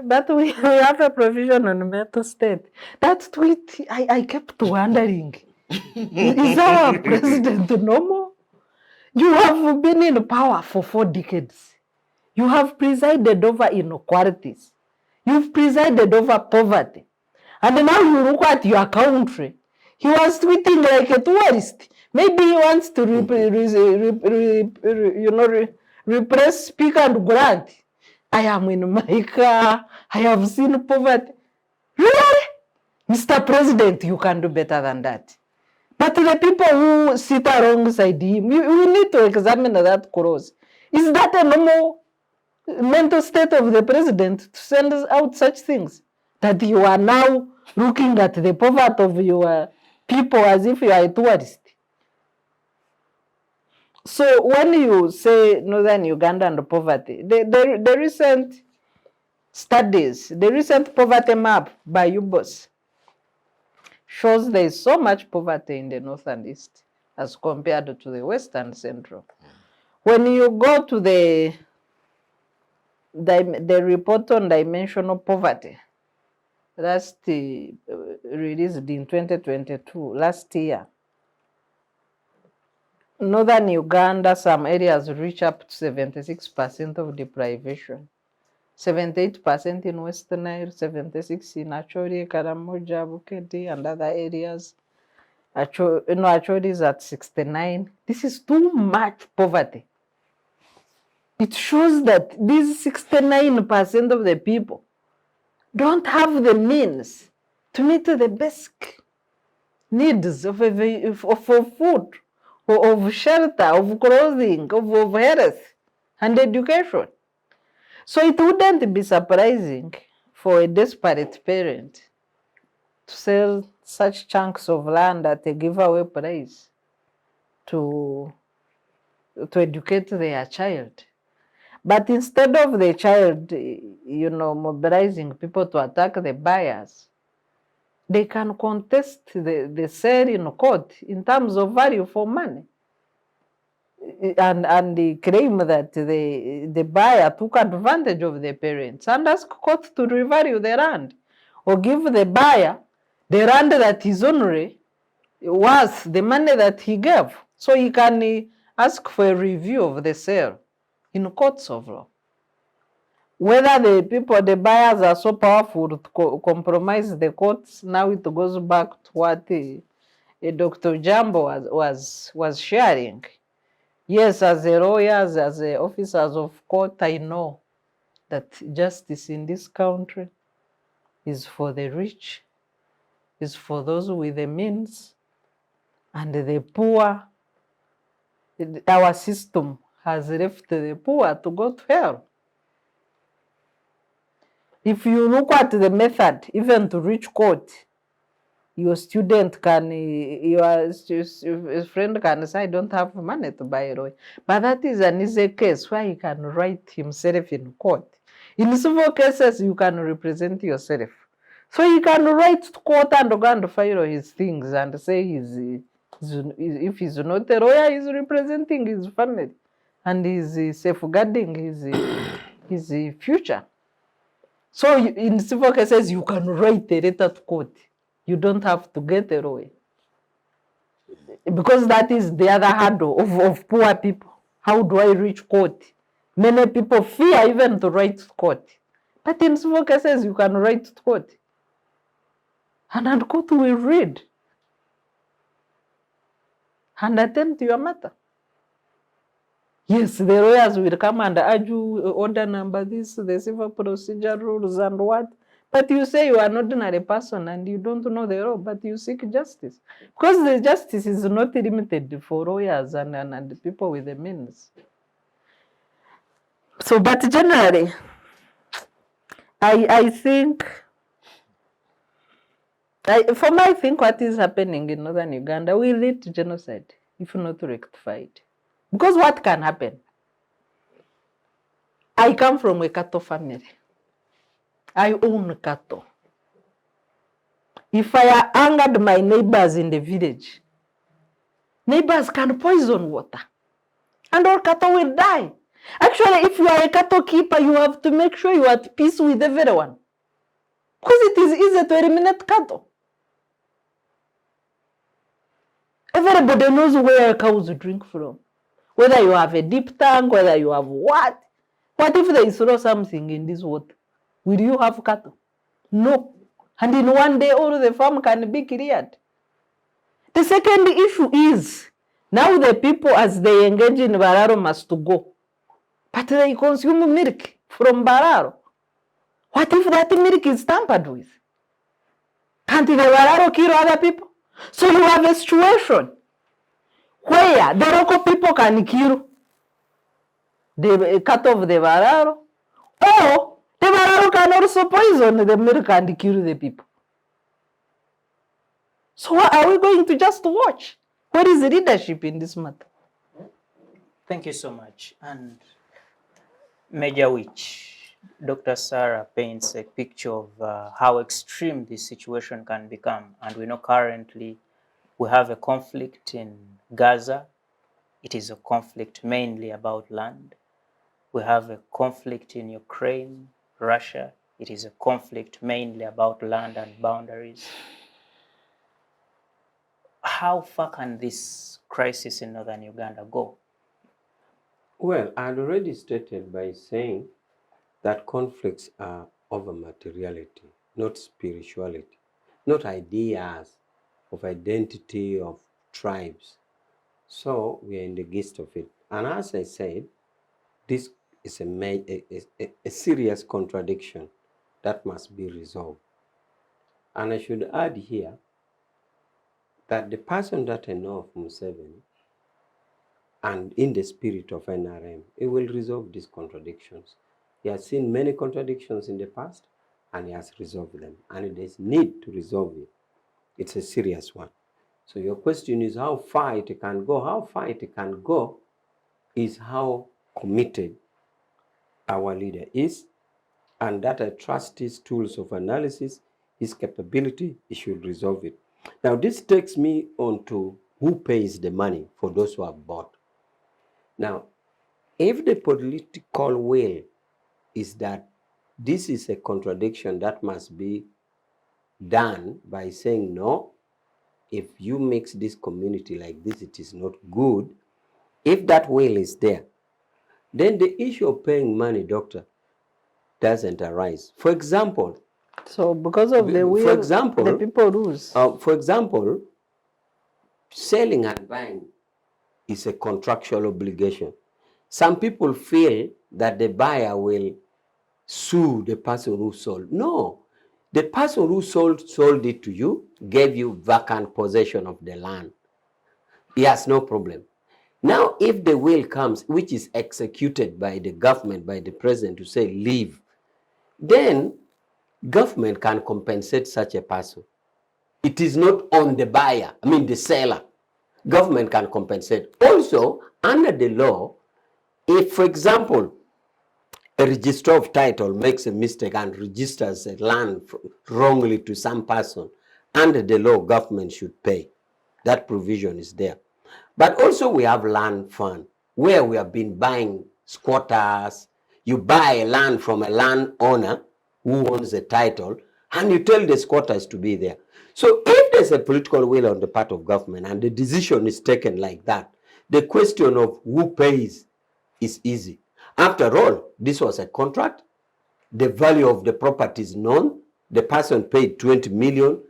But we have a provision on mental state. That tweet, I kept wondering, is our president normal? You have been in power for 4 decades. You have presided over inequalities. You've presided over poverty. And now you look at your country. He was tweeting like a tourist. Maybe he wants to repress speak and grant. I am in my car. I have seen poverty. Really? Mr. President, you can do better than that. But the people who sit alongside him, we need to examine that close. Is that a normal mental state of the president to send out such things? That you are now looking at the poverty of your people as if you are a tourist. So when you say Northern Uganda and poverty, the recent studies, the recent poverty map by UBOS shows there is so much poverty in the north and east as compared to the west and central. When you go to the report on dimensional poverty, released in 2022, last year, Northern Uganda, some areas reach up to 76% of deprivation. 78% in Western Nile, 76% in Acholi, Karamoja, Bukedi, and other areas. Acholi is at 69%. This is too much poverty. It shows that these 69% of the people don't have the means to meet the basic needs of food, of shelter, of clothing, of health, and education. So it wouldn't be surprising for a desperate parent to sell such chunks of land at a giveaway price to educate their child. But instead of the child, mobilizing people to attack the buyers, they can contest the sale in court in terms of value for money. and they claim that the buyer took advantage of the parents and ask court to revalue the land or give the buyer the land that is only worth the money that he gave. So he can ask for a review of the sale in courts of law. Whether the people, the buyers are so powerful to compromise the courts, now it goes back to what Dr. Ojambo was sharing. Yes, as a lawyers, as a officers of court, I know that justice in this country is for the rich, is for those with the means, and the poor. Our system has left the poor to go to hell. If you look at the method, even to reach court, your student can, your friend can say, I don't have money to buy a lawyer. But that is an easy case where he can write himself in court. In civil cases, you can represent yourself. So he can write to court and go and file his things and say if he's not a lawyer, he's representing his family and he's safeguarding his future. So in civil cases, you can write a letter to court. You don't have to get a lawyer. Because that is the other hurdle of poor people. How do I reach court? Many people fear even to write to court. But in civil cases, you can write to court. And court will read and attend to your matter. Yes, the lawyers will come and argue order number this, the civil procedure rules and what. But you say you are an ordinary person and you don't know the law, but you seek justice. Because the justice is not limited for lawyers and people with the means. So, but generally, I think what is happening in Northern Uganda will lead to genocide if not rectified. Because what can happen? I come from a cattle family. I own cattle. If I angered my neighbors in the village, neighbors can poison water and all cattle will die. Actually, if you are a cattle keeper, you have to make sure you are at peace with everyone. Because it is easy to eliminate cattle. Everybody knows where cows drink from. Whether you have a deep tank, whether you have what. What if they throw something in this water? Will you have cattle? No. And in one day, all the farm can be cleared. The second issue is, now the people, as they engage in Balaalo, must go. But they consume milk from Balaalo. What if that milk is tampered with? Can't the Balaalo kill other people? So you have a situation where the local people can kill the cattle of the Balaalo, or the Balaalo can also poison the milk and kill the people. So are we going to just watch? Where is the leadership in this matter? Thank you so much. And Major Awich, Dr. Sarah paints a picture of how extreme this situation can become. And we know currently we have a conflict in Gaza. It is a conflict mainly about land. We have a conflict in Ukraine, Russia. It is a conflict mainly about land and boundaries. How far can this crisis in Northern Uganda go? Well, I had already stated by saying that conflicts are over materiality, not spirituality, not ideas of identity of tribes. So we are in the gist of it. And as I said, this is a serious contradiction that must be resolved. And I should add here that the person that I know of Museveni, and in the spirit of NRM, it will resolve these contradictions. He has seen many contradictions in the past, and he has resolved them. And there is need to resolve it. It's a serious one. So your question is how far it can go. How far it can go is how committed our leader is, and that I trust his tools of analysis, his capability, he should resolve it. Now this takes me on to who pays the money for those who have bought. Now, if the political will is that this is a contradiction that must be done by saying, no, if you mix this community like this, it is not good. If that will is there, then the issue of paying money, doctor, doesn't arise. For example, So because of the will, for example, the people lose. For example, selling and buying is a contractual obligation. Some people feel that the buyer will sue the person who sold. No, the person who sold it to you, gave you vacant possession of the land. He has no problem. Now, if the will comes, which is executed by the government, by the president to say leave, then government can compensate such a person. It is not on the buyer, I mean the seller. Government can compensate. Also, under the law, if, for example, a registrar of title makes a mistake and registers a land wrongly to some person, under the law, government should pay. That provision is there. But also we have land fund, where we have been buying squatters. You buy a land from a landowner who owns the title, and you tell the squatters to be there. So if there's a political will on the part of government and the decision is taken like that, the question of who pays is easy. After all, this was a contract. The value of the property is known. The person paid 20 million.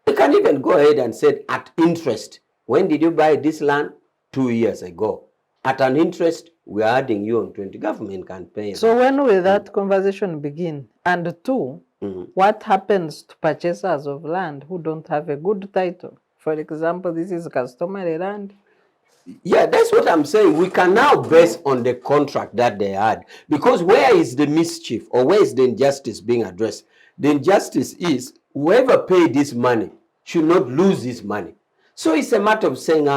You can even go ahead and say at interest. When did you buy this land? 2 years ago. At an interest, we are adding you on 20. Government can pay. So when will that conversation begin? And two, what happens to purchasers of land who don't have a good title? For example, this is customary land. Yeah, that's what I'm saying. We can now base on the contract that they had. Because where is the mischief or where is the injustice being addressed? The injustice is whoever paid this money should not lose this money. So it's a matter of saying,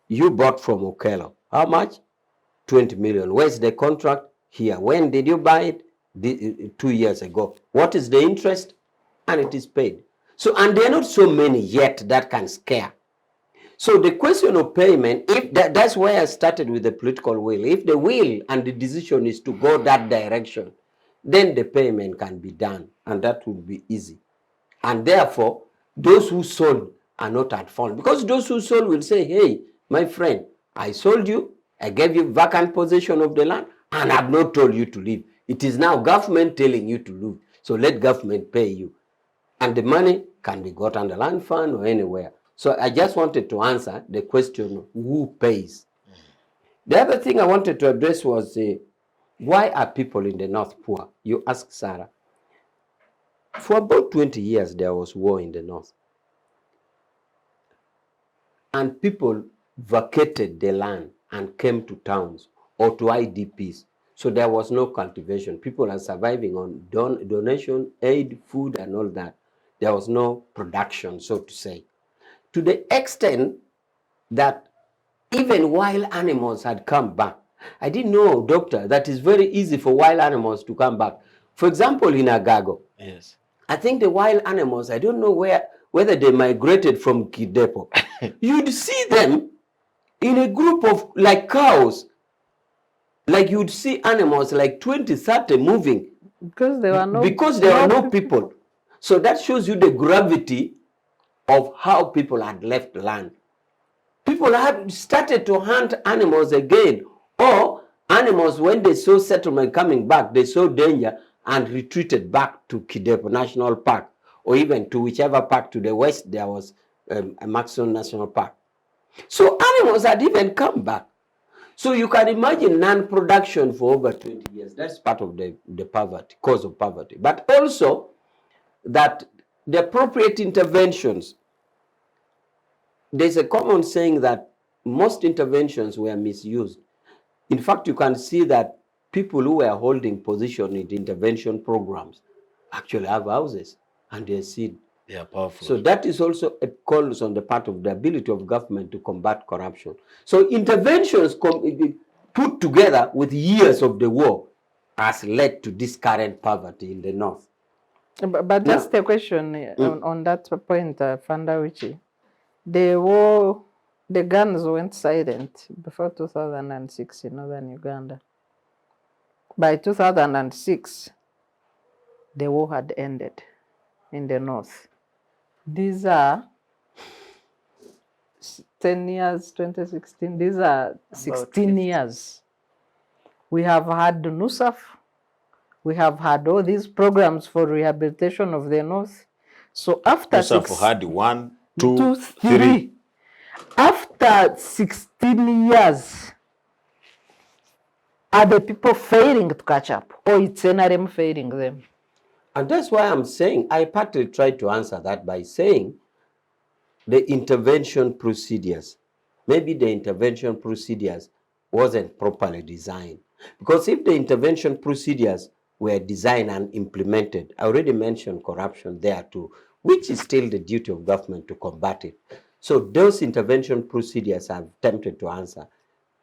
you bought from Okello. How much? 20 million. Where's the contract? Here. When did you buy it? 2 years ago. What is the interest? And it is paid. So, and there are not so many yet that can scare. So the question of payment, if that's where I started with the political will. If the will and the decision is to go that direction, then the payment can be done, and that will be easy. And therefore, those who sold are not at fault, because those who sold will say, hey, my friend, I sold you, I gave you vacant possession of the land, and I've not told you to leave. It is now government telling you to leave, so let government pay you. And the money can be got on the land fund or anywhere. So I just wanted to answer the question, who pays? The other thing I wanted to address was, why are people in the North poor? You asked Sarah. For about 20 years, there was war in the North. And people vacated the land and came to towns or to IDPs. So there was no cultivation. People are surviving on donation, aid, food, and all that. There was no production, so to say. To the extent that even wild animals had come back. I didn't know, doctor, that it's very easy for wild animals to come back. For example, in Agago, Yes. I think the wild animals, I don't know whether they migrated from Kidepo. You'd see them in a group of, like cows, like you'd see animals like 20, 30 moving. Because there were no people. So that shows you the gravity of how people had left land. People had started to hunt animals again, or animals, when they saw settlement coming back, they saw danger and retreated back to Kidepo National Park, or even to whichever park to the west there was a Maxon National Park. So animals had even come back. So you can imagine non-production for over 20 years. That's part of the poverty, cause of poverty. But also that the appropriate interventions, there's a common saying that most interventions were misused. In fact, you can see that people who were holding position in intervention programs actually have houses and they're seen. They are powerful. So that is also a call on the part of the ability of government to combat corruption. So interventions put together with years of the war has led to this current poverty in the North. But just a question on that point, Fandawichi. The war The guns went silent before 2006 in Northern Uganda. By 2006, the war had ended in the north. These are 10 years, 2016, these are 16 years. We have had NUSAF, we have had all these programs for rehabilitation of the north. So after Yusuf had 1, 2, 2, 3. 3. After 16 years, are the people failing to catch up, or it's NRM failing them? And that's why I'm saying, I partly tried to answer that by saying the intervention procedures. Maybe the intervention procedures wasn't properly designed. Because if the intervention procedures were designed and implemented, I already mentioned corruption there too, which is still the duty of government to combat it. So those intervention procedures, I've attempted to answer,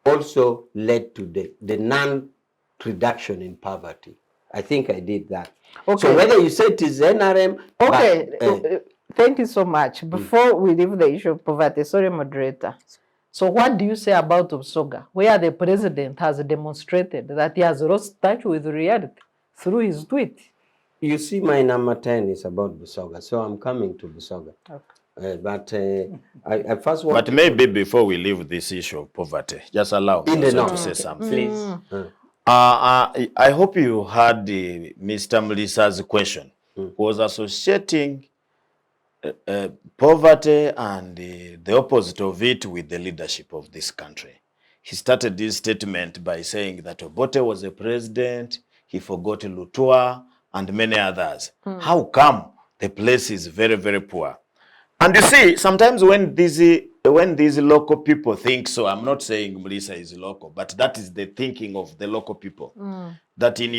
also led to the non-reduction in poverty. I think I did that. Okay. So whether you say it is NRM... Okay, but, thank you so much. Before we leave the issue of poverty, sorry, moderator. So what do you say about Busoga, where the president has demonstrated that he has lost touch with reality through his tweet? You see, my number 10 is about Busoga, so I'm coming to Busoga. Okay. I first want But maybe before we leave this issue of poverty, just allow me also to say something. Please. I hope you heard Mr. Muliisa's question. Who was associating poverty and the opposite of it with the leadership of this country. He started this statement by saying that Obote was a president, he forgot Lutua and many others. How come the place is very, very poor? And you see, sometimes when these local people think so, I'm not saying Muliisa is local, but that is the thinking of the local people. That in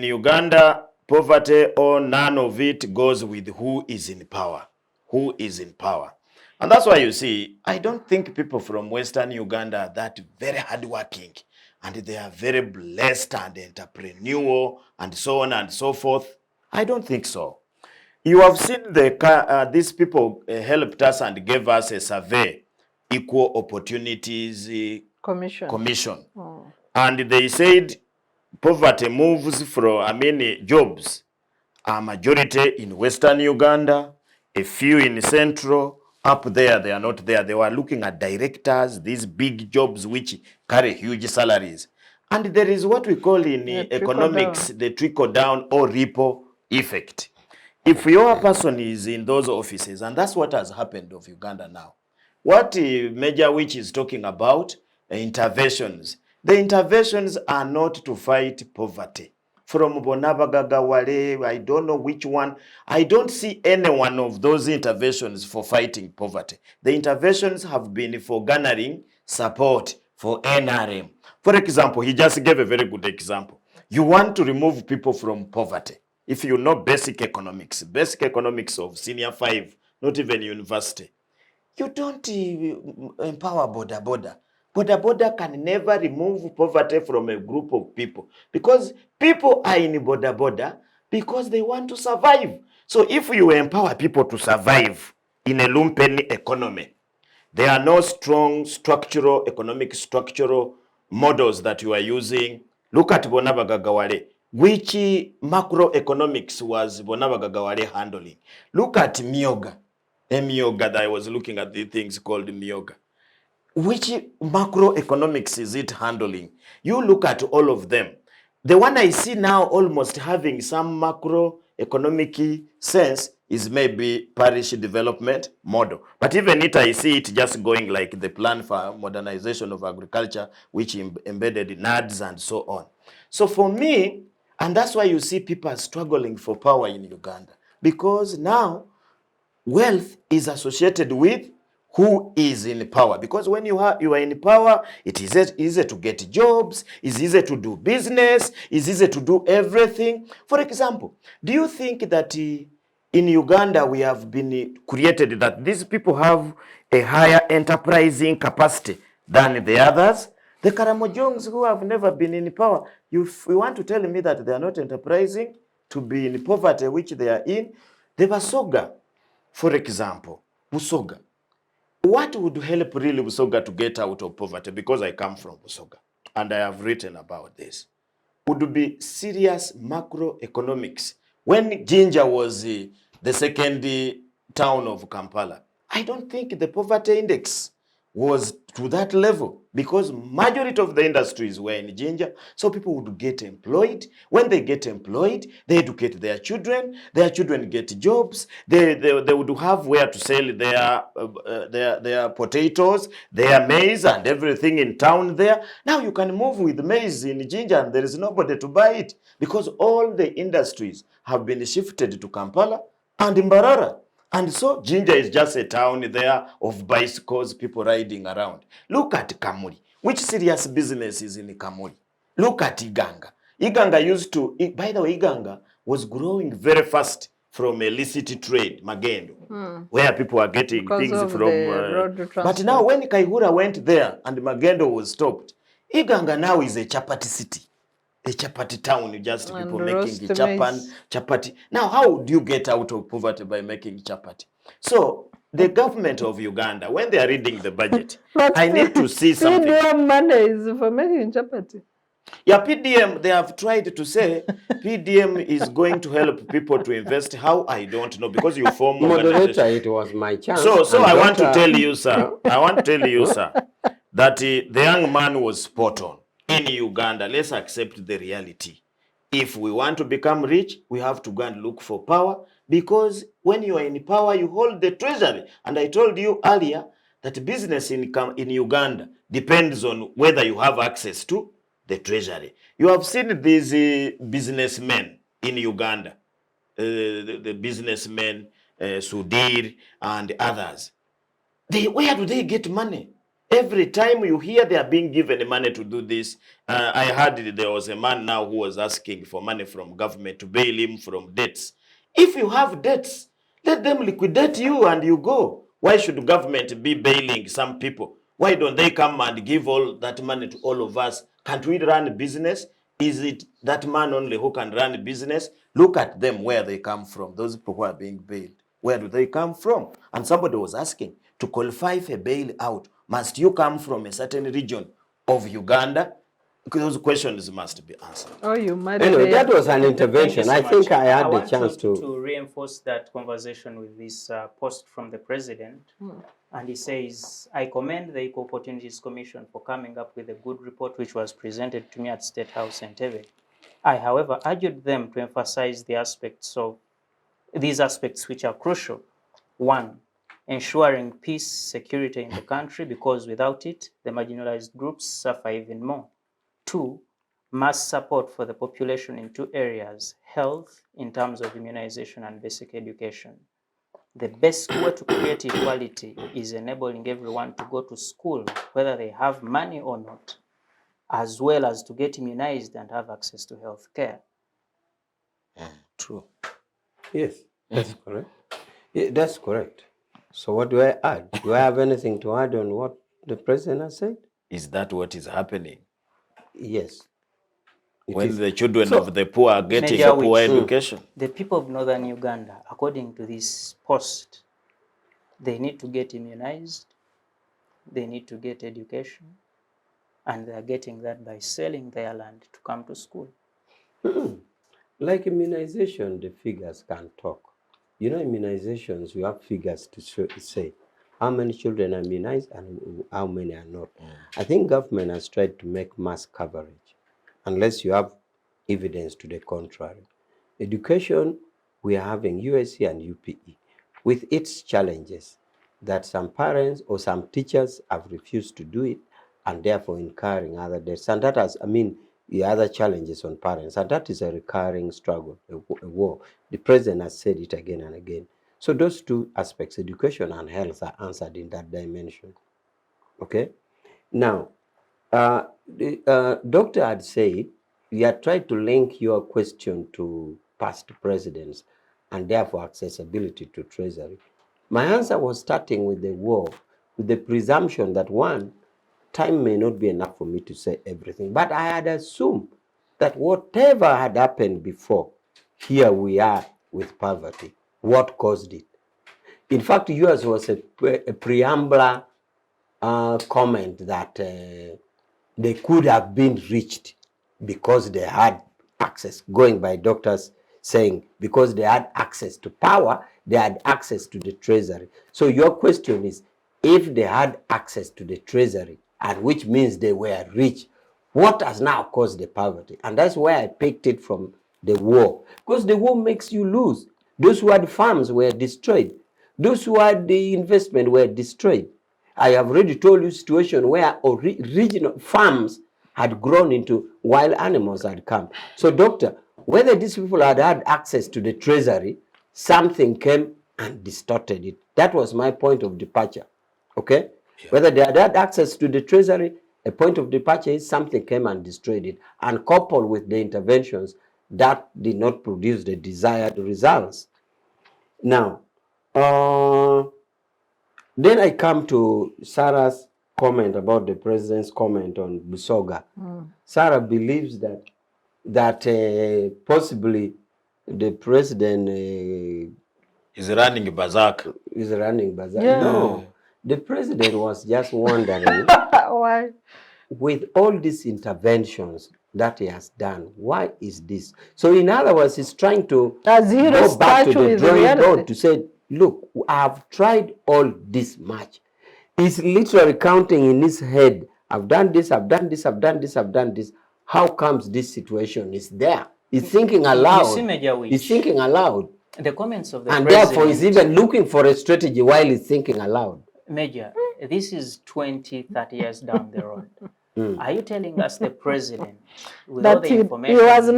Uganda, poverty or none of it goes with who is in power. Who is in power. And that's why you see, I don't think people from Western Uganda are that very hardworking. And they are very blessed and entrepreneurial and so on and so forth. I don't think so. You have seen these people helped us and gave us a survey, Equal Opportunities Commission. And they said poverty moves from, jobs are majority in Western Uganda, a few in Central. Up there, they are not there. They were looking at directors, these big jobs which carry huge salaries. And there is what we call in economics, the trickle down or ripple effect. If your person is in those offices, and that's what has happened of Uganda now, what Major Awich is talking about, interventions. The interventions are not to fight poverty. From Bonabagagawale, I don't know which one. I don't see any one of those interventions for fighting poverty. The interventions have been for garnering support for NRM. For example, he just gave a very good example. You want to remove people from poverty. If you know basic economics of senior 5, not even university, you don't empower border. Border can never remove poverty from a group of people because people are in border because they want to survive. So if you empower people to survive in a lumpen economy, there are no strong economic structural models that you are using. Look at Bonabagagawale. Which macroeconomics was Bonabagagawale handling? Look at Myoga. Myoga that I was looking at the things called Myoga. Which macroeconomics is it handling? You look at all of them. The one I see now almost having some macroeconomic sense is maybe parish development model. But even it, I see it just going like the plan for modernization of agriculture, which embedded NADS and so on. So for me, and that's why you see people struggling for power in Uganda, because now wealth is associated with who is in power. Because when you are in power, it is easy to get jobs, it's easy to do business, it's easy to do everything. For example, do you think that in Uganda we have been created that these people have a higher enterprising capacity than the others? The Karamojongs who have never been in power, you want to tell me that they are not enterprising to be in poverty which they are in? The Basoga, for example, Busoga. what would help really Busoga to get out of poverty, because I come from Busoga and I have written about this, would be serious macroeconomics. When Jinja was the second town of Kampala, I don't think the poverty index was to that level, because majority of the industries were in Jinja, so people would get employed. When they get employed, they educate their children get jobs, they would have where to sell their potatoes, their maize and everything in town there. Now you can move with maize in Jinja and there is nobody to buy it, because all the industries have been shifted to Kampala and Mbarara. And so Jinja is just a town there of bicycles, people riding around. Look at Kamuli. Which serious business is in Kamuli? Look at Iganga. Iganga used to, by the way, Iganga was growing very fast from illicit trade, Magendo, where people are getting Because things of from. the road But transport. now when Kaihura went there and Magendo was stopped, Iganga now is a chapati city. A chapati town, just And people making roast maize. chapati. Now, how do you get out of poverty by making chapati? So, the government of Uganda, when they are reading the budget, But I need to see something. PDM money is for making chapati. Yeah, PDM, they have tried to say PDM is going to help people to invest. How? I don't know, because you form Moderator, organization. it was my chance. So and I want to Dr. tell you, sir, I want to tell you, sir, that the young man was spot on. In Uganda, let's accept the reality. If we want to become rich, we have to go and look for power, because when you are in power, you hold the treasury. And I told you earlier that business income in Uganda depends on whether you have access to the treasury. You have seen these businessmen in Uganda, the businessmen, Sudir and others. Where do they get money? Every time you hear they are being given money to do this, I heard there was a man now who was asking for money from government to bail him from debts. If you have debts, let them liquidate you and you go. Why should government be bailing some people? Why don't they come and give all that money to all of us? Can't we run a business? Is it that man only who can run a business? Look at them, where they come from. Those people who are being bailed, where do they come from? And somebody was asking, to qualify for bail out, must you come from a certain region of Uganda? Because those questions must be answered. Oh, you might Anyway, that was an Thank you intervention. so I much. think I had the want chance to. to reinforce that conversation with this post from the president. And he says, I commend the Equal Opportunities Commission for coming up with a good report which was presented to me at State House in Entebbe. I, however, urged them to emphasize the aspects of these aspects which are crucial. One, ensuring peace, security in the country, because without it, the marginalized groups suffer even more. Two, mass support for the population in two areas: health in terms of immunization and basic education. The best way to create equality is enabling everyone to go to school, whether they have money or not, as well as to get immunized and have access to health care. True. Yes, that's correct. Yeah, that's correct. So what do I add? Do I have anything to add on what the president has said? Is that what is happening? Yes. It When is. the children So- of the poor are getting Major a poor Awich, education? The people of Northern Uganda, according to this post, they need to get immunized, they need to get education, and they are getting that by selling their land to come to school. Like immunization, the figures can talk. You know, immunizations, you have figures to say how many children are immunized and how many are not. I think government has tried to make mass coverage, unless you have evidence to the contrary. Education, we are having USC and UPE with its challenges that some parents or some teachers have refused to do it and therefore incurring other debts. And that has, the other challenges on parents, and that is a recurring struggle, a war. The president has said it again and again. So those two aspects, education and health, are answered in that dimension. Okay? Now, the doctor had said, you had tried to link your question to past presidents and therefore accessibility to treasury. My answer was starting with the war, with the presumption that one, time may not be enough for me to say everything, but I had assumed that whatever had happened before, here we are with poverty. What caused it? In fact, yours was a preambular comment that they could have been reached because they had access, going by doctors saying because they had access to power, they had access to the treasury. So your question is, if they had access to the treasury, and which means they were rich, what has now caused the poverty? And that's where I picked it from the war. Because the war makes you lose. Those who had farms were destroyed. Those who had the investment were destroyed. I have already told you situation where regional farms had grown into wild animals had come. So doctor, whether these people had had access to the treasury, something came and distorted it. That was my point of departure. Okay? Yeah. Whether they had had access to the treasury, a point of departure is something came and destroyed it. And coupled with the interventions, that did not produce the desired results. Now, then I come to Sarah's comment about the president's comment on Busoga. Sarah believes that possibly the president is running Bazak. Is running Bazak. Yeah. No, the president was just wondering Why? with all these interventions that he has done, why is this? So in other words, he's trying to go back to the drawing board to say, look, I've tried all this much. He's literally counting in his head, I've done this, I've done this, I've done this, I've done this. How comes this situation is there? He's thinking aloud. You see, Major Awich, he's thinking aloud. The comments of the and president, therefore he's even looking for a strategy while he's thinking aloud. Major, this is 20, 30 years down the road. Are you telling us the president, with all the information he was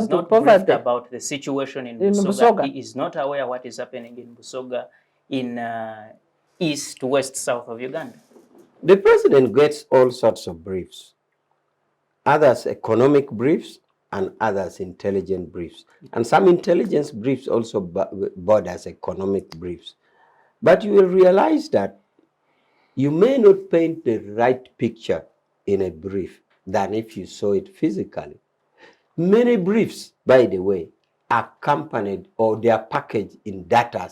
not briefed about the situation in Busoga? Busoga. He is not aware what is happening in Busoga, in east, west, south of Uganda. The president gets all sorts of briefs. Others economic briefs and others intelligent briefs. And some intelligence briefs also borders economic briefs. But you will realize that you may not paint the right picture in a brief than if you saw it physically. Many briefs, by the way, are accompanied or they are packaged in data,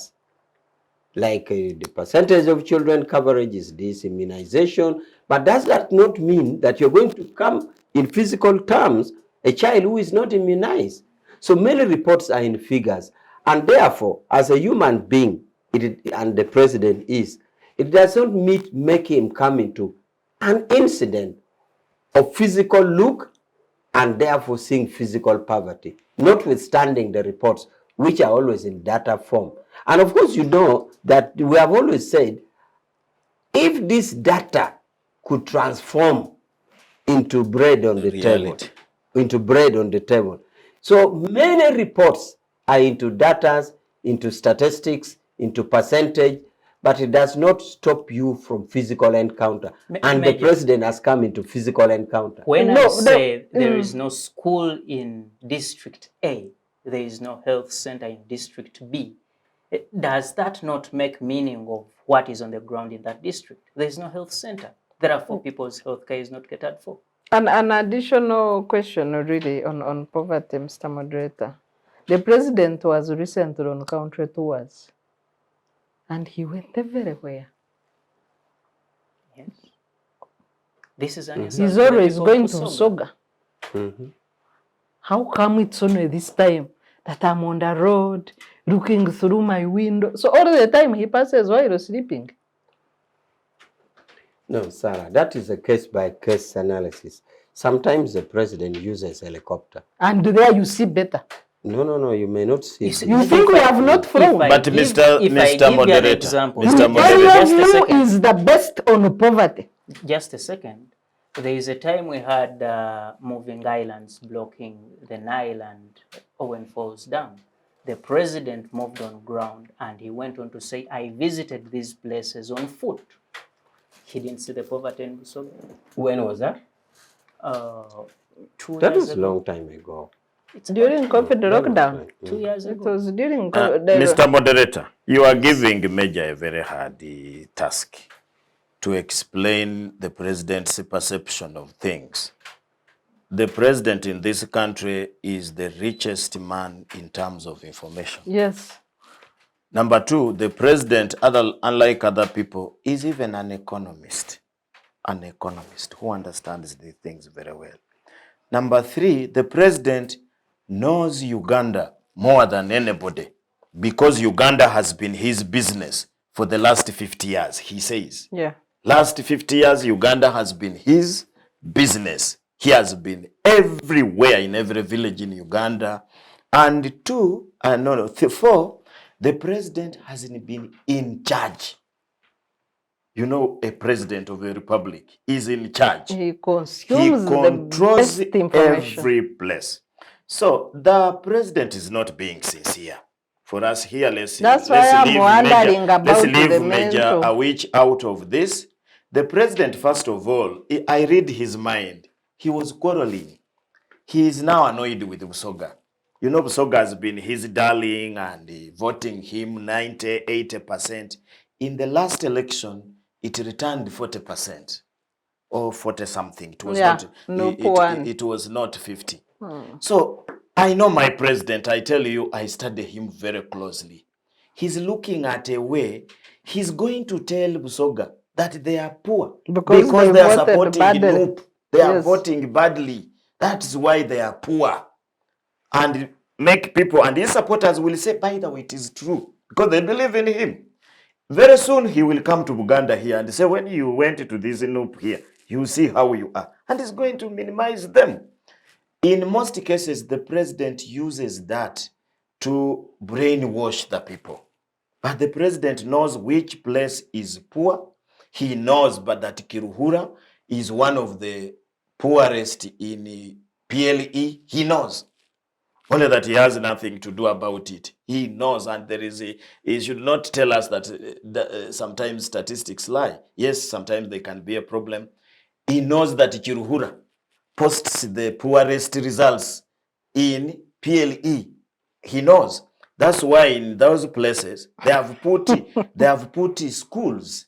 like the percentage of children coverage is this, immunization, but does that not mean that you're going to come in physical terms a child who is not immunized? So many reports are in figures, and therefore, as a human being, and the president is, it does not make him come into an incident of physical look and therefore seeing physical poverty, notwithstanding the reports, which are always in data form. And of course, you know that we have always said, if this data could transform into bread on the table, into bread on the table. So many reports are into data, into statistics, into percentage, but it does not stop you from physical encounter. And the president has come into physical encounter. When I say there is no school in District A, there is no health center in District B, does that not make meaning of what is on the ground in that district? There is no health center. Therefore, people's health care is not catered for. And an additional question really on poverty, Mr. Moderator. The president was recently on country tours, and he went everywhere. Yes. This is an He's always going to Busoga. How come it's only this time that I'm on the road, looking through my window? So all the time he passes while sleeping. No, Sarah, that is a case-by-case analysis. Sometimes the president uses helicopter. And there you see better. No, you may not see. You think we have not flown? But Mr. Moderator, Mr. Moderator, who is the best on poverty? Just a second. There is a time we had moving islands blocking the Nile and Owen Falls Dam. The president moved on ground and he went on to say, I visited these places on foot. He didn't see the poverty in Busoga. When was that? 2 That years was a ago. long time ago. It's During COVID lockdown. 2 years It ago. was during COVID. Mr. Moderator, you are giving Major a very hard task to explain the president's perception of things. The president in this country is the richest man in terms of information. Yes. Number two, the president, unlike other people, is even an economist who understands the things very well. Number three, the president knows Uganda more than anybody because Uganda has been his business for the last 50 years, he says. Yeah. Last 50 years, Uganda has been his business. He has been everywhere in every village in Uganda. And four, the president hasn't been in charge. You know, a president of a republic is in charge. He He consumes the controls best information. every place. So the president is not being sincere. For us here, That's why I'm wondering about let's the leave Major mental. Awich out of this. The president, first of all, I read his mind. He was quarreling. He is now annoyed with Busoga. You know, Busoga has been his darling and voting him 90, 80%. In the last election, it returned 40% or 40 something. It was it was not 50. So I know my president. I tell you, I study him very closely. He's looking at a way he's going to tell Busoga that they are poor Because they are voted supporting badly. Noop. They are Yes. voting badly. That's why they are poor. And make people, and his supporters will say, by the way, it is true because they believe in him. Very soon he will come to Uganda here and say, when you went to this Noop here, you see how you are. And he's going to minimize them. In most cases, the president uses that to brainwash the people. But the president knows which place is poor. He knows but that Kiruhura is one of the poorest in PLE. He knows. Only that he has nothing to do about it. He knows, and he should not tell us that sometimes statistics lie. Yes, sometimes they can be a problem. He knows that Kiruhura posts the poorest results in PLE. He knows. That's why in those places they have put schools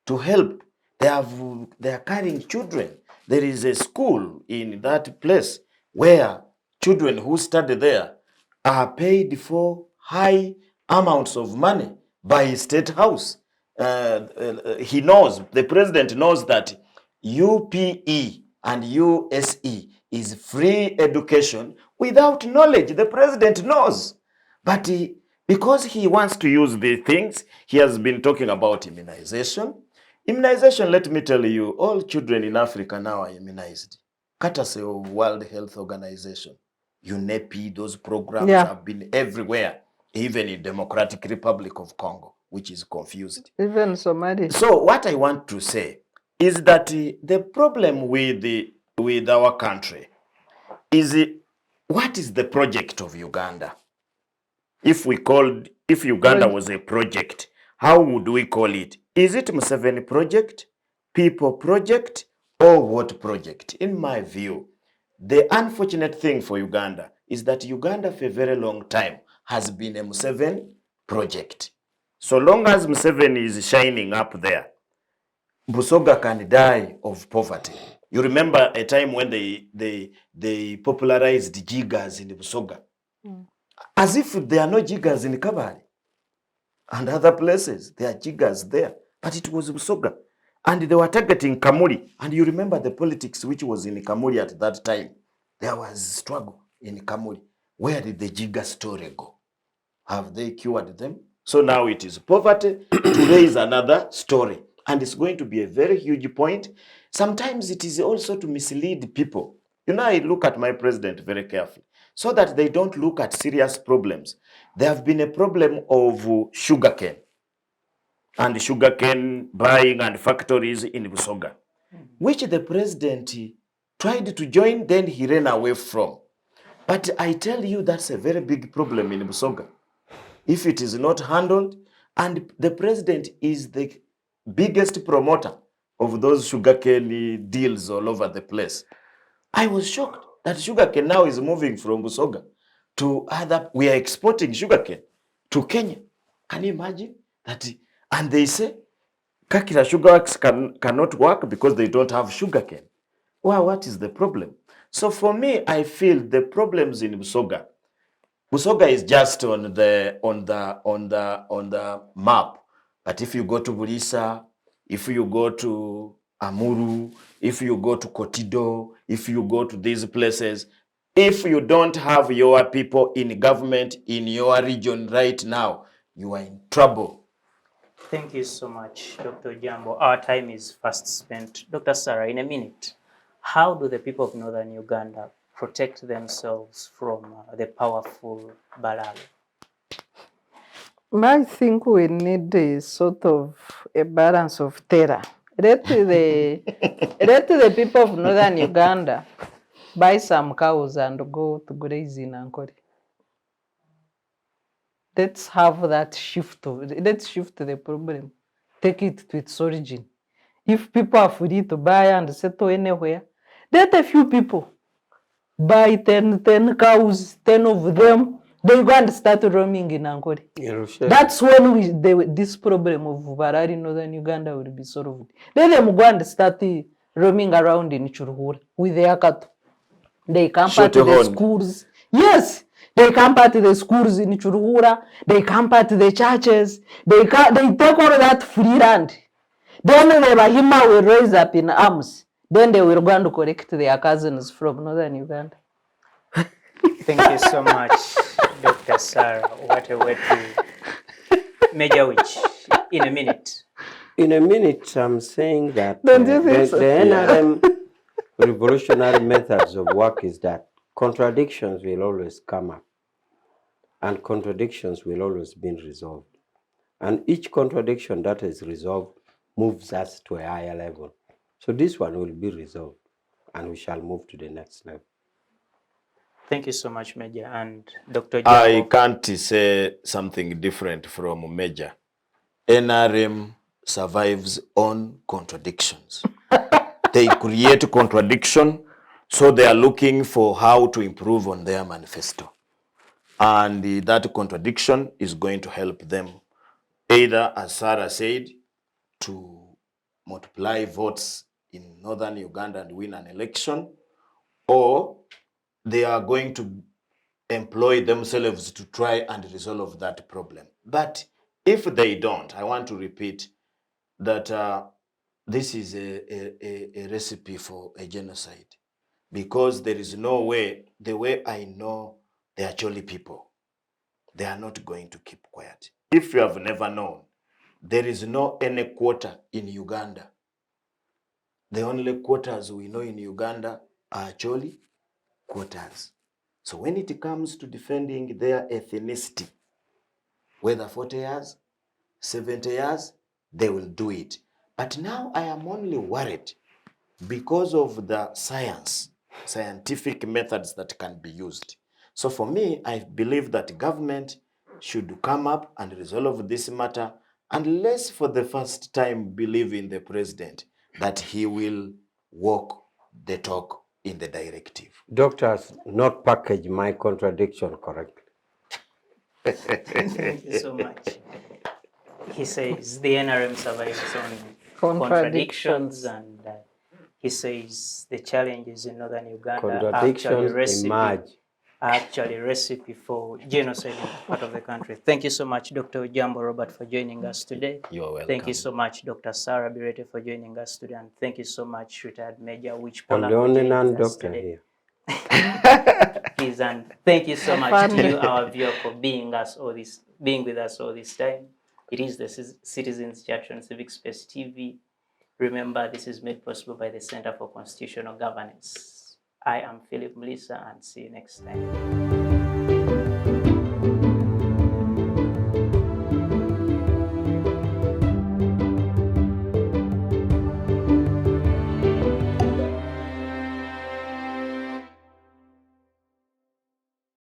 to help. They are carrying children. There is a school in that place where children who study there are paid for high amounts of money by State House. He knows, the president knows that UPE and USE is free education without knowledge. The president knows. But because he wants to use the things, he has been talking about immunization. Immunization, let me tell you, all children in Africa now are immunized. Courtesy of World Health Organization. UNEP, those programs have been everywhere, even in Democratic Republic of Congo, which is confused. Even Somalia. So what I want to say is that the problem with our country is what is the project of Uganda? If Uganda was a project, how would we call it? Is it Museveni project, people project, or what project? In my view, the unfortunate thing for Uganda is that Uganda for a very long time has been a Museveni project. So long as Museveni is shining up there, Busoga can die of poverty. You remember a time when they popularized jiggers in Busoga. As if there are no jiggers in Kabale and other places. There are jiggers there. But it was Busoga. And they were targeting Kamuli. And you remember the politics which was in Kamuli at that time. There was struggle in Kamuli. Where did the jigger story go? Have they cured them? So now it is poverty to raise another story. And it's going to be a very huge point. Sometimes it is also to mislead people. You know, I look at my president very carefully so that they don't look at serious problems. There have been a problem of sugarcane and sugarcane buying and factories in Busoga, which the president tried to join, then he ran away from. But I tell you, that's a very big problem in Busoga. If it is not handled, and the president is the biggest promoter of those sugarcane deals all over the place. I was shocked that sugarcane now is moving from Busoga to other, we are exporting sugarcane to Kenya. Can you imagine that? And they say, Kakira Sugar Works cannot work because they don't have sugarcane. Well, what is the problem? So for me, I feel the problems in Busoga Busoga is just on the map. But if you go to Buliisa, if you go to Amuru, if you go to Kotido, if you go to these places, if you don't have your people in government in your region right now, you are in trouble. Thank you so much, Dr. Ojambo. Our time is fast spent. Dr. Sarah, in a minute, how do the people of Northern Uganda protect themselves from the powerful Balaalo? I think we need a sort of a balance of terror. Let the people of Northern Uganda buy some cows and go to graze in Ankole. Let's have that shift. Let's shift the problem. Take it to its origin. If people are free to buy and settle anywhere, let a few people buy 10 cows, 10 of them. They go and start roaming in Ankole. That's when this problem of Barari in Northern Uganda will be solved. Let them go and start roaming around in Churuhura with their cattle. They camp at the schools. Yes, they camp at the schools in Churuhura. They camp at the churches. They take all that free land. Then the Bahima will raise up in arms. Then they will go and collect their cousins from Northern Uganda. Thank you so much, Dr. Sarah. What a way to Major Awich. In a minute. In a minute, I'm saying that Don't you think so? the NRM revolutionary methods of work is that contradictions will always come up, and contradictions will always be resolved. And each contradiction that is resolved moves us to a higher level. So this one will be resolved, and we shall move to the next level. Thank you so much, Major. And Dr. Ojambo. I can't say something different from Major. NRM survives on contradictions. They create contradiction, so they are looking for how to improve on their manifesto. And that contradiction is going to help them either, as Sarah said, to multiply votes in Northern Uganda and win an election, or they are going to employ themselves to try and resolve that problem. But if they don't, I want to repeat that this is a recipe for a genocide, because there is no way, the way I know the Acholi people, they are not going to keep quiet. If you have never known, there is no any quota in Uganda. The only quotas we know in Uganda are Acholi quotas. So when it comes to defending their ethnicity, whether 40 years, 70 years, they will do it. But now I am only worried because of the scientific methods that can be used. So for me, I believe that government should come up and resolve this matter, and let's for the first time believe in the president that he will walk the talk in the directive. Doctors not package my contradiction correctly. Thank you so much. He says the NRM survives on contradictions, and he says the challenges in Northern Uganda are actually recipe for genocide in part of the country. Thank you so much, Dr. Ojambo Robert, for joining us today. You are welcome. Thank you so much, Dr. Sarah Bireete, for joining us today, and thank you so much, retired Major Awich Pollar, I'm the for only joining us non-doctor today. here. Please, and thank you so much to you, our viewer, for being with us all this time. It is the Citizens Church on Civic Space TV. Remember, this is made possible by the Center for Constitutional Governance. I am Phillip Muliisa, and see you next time.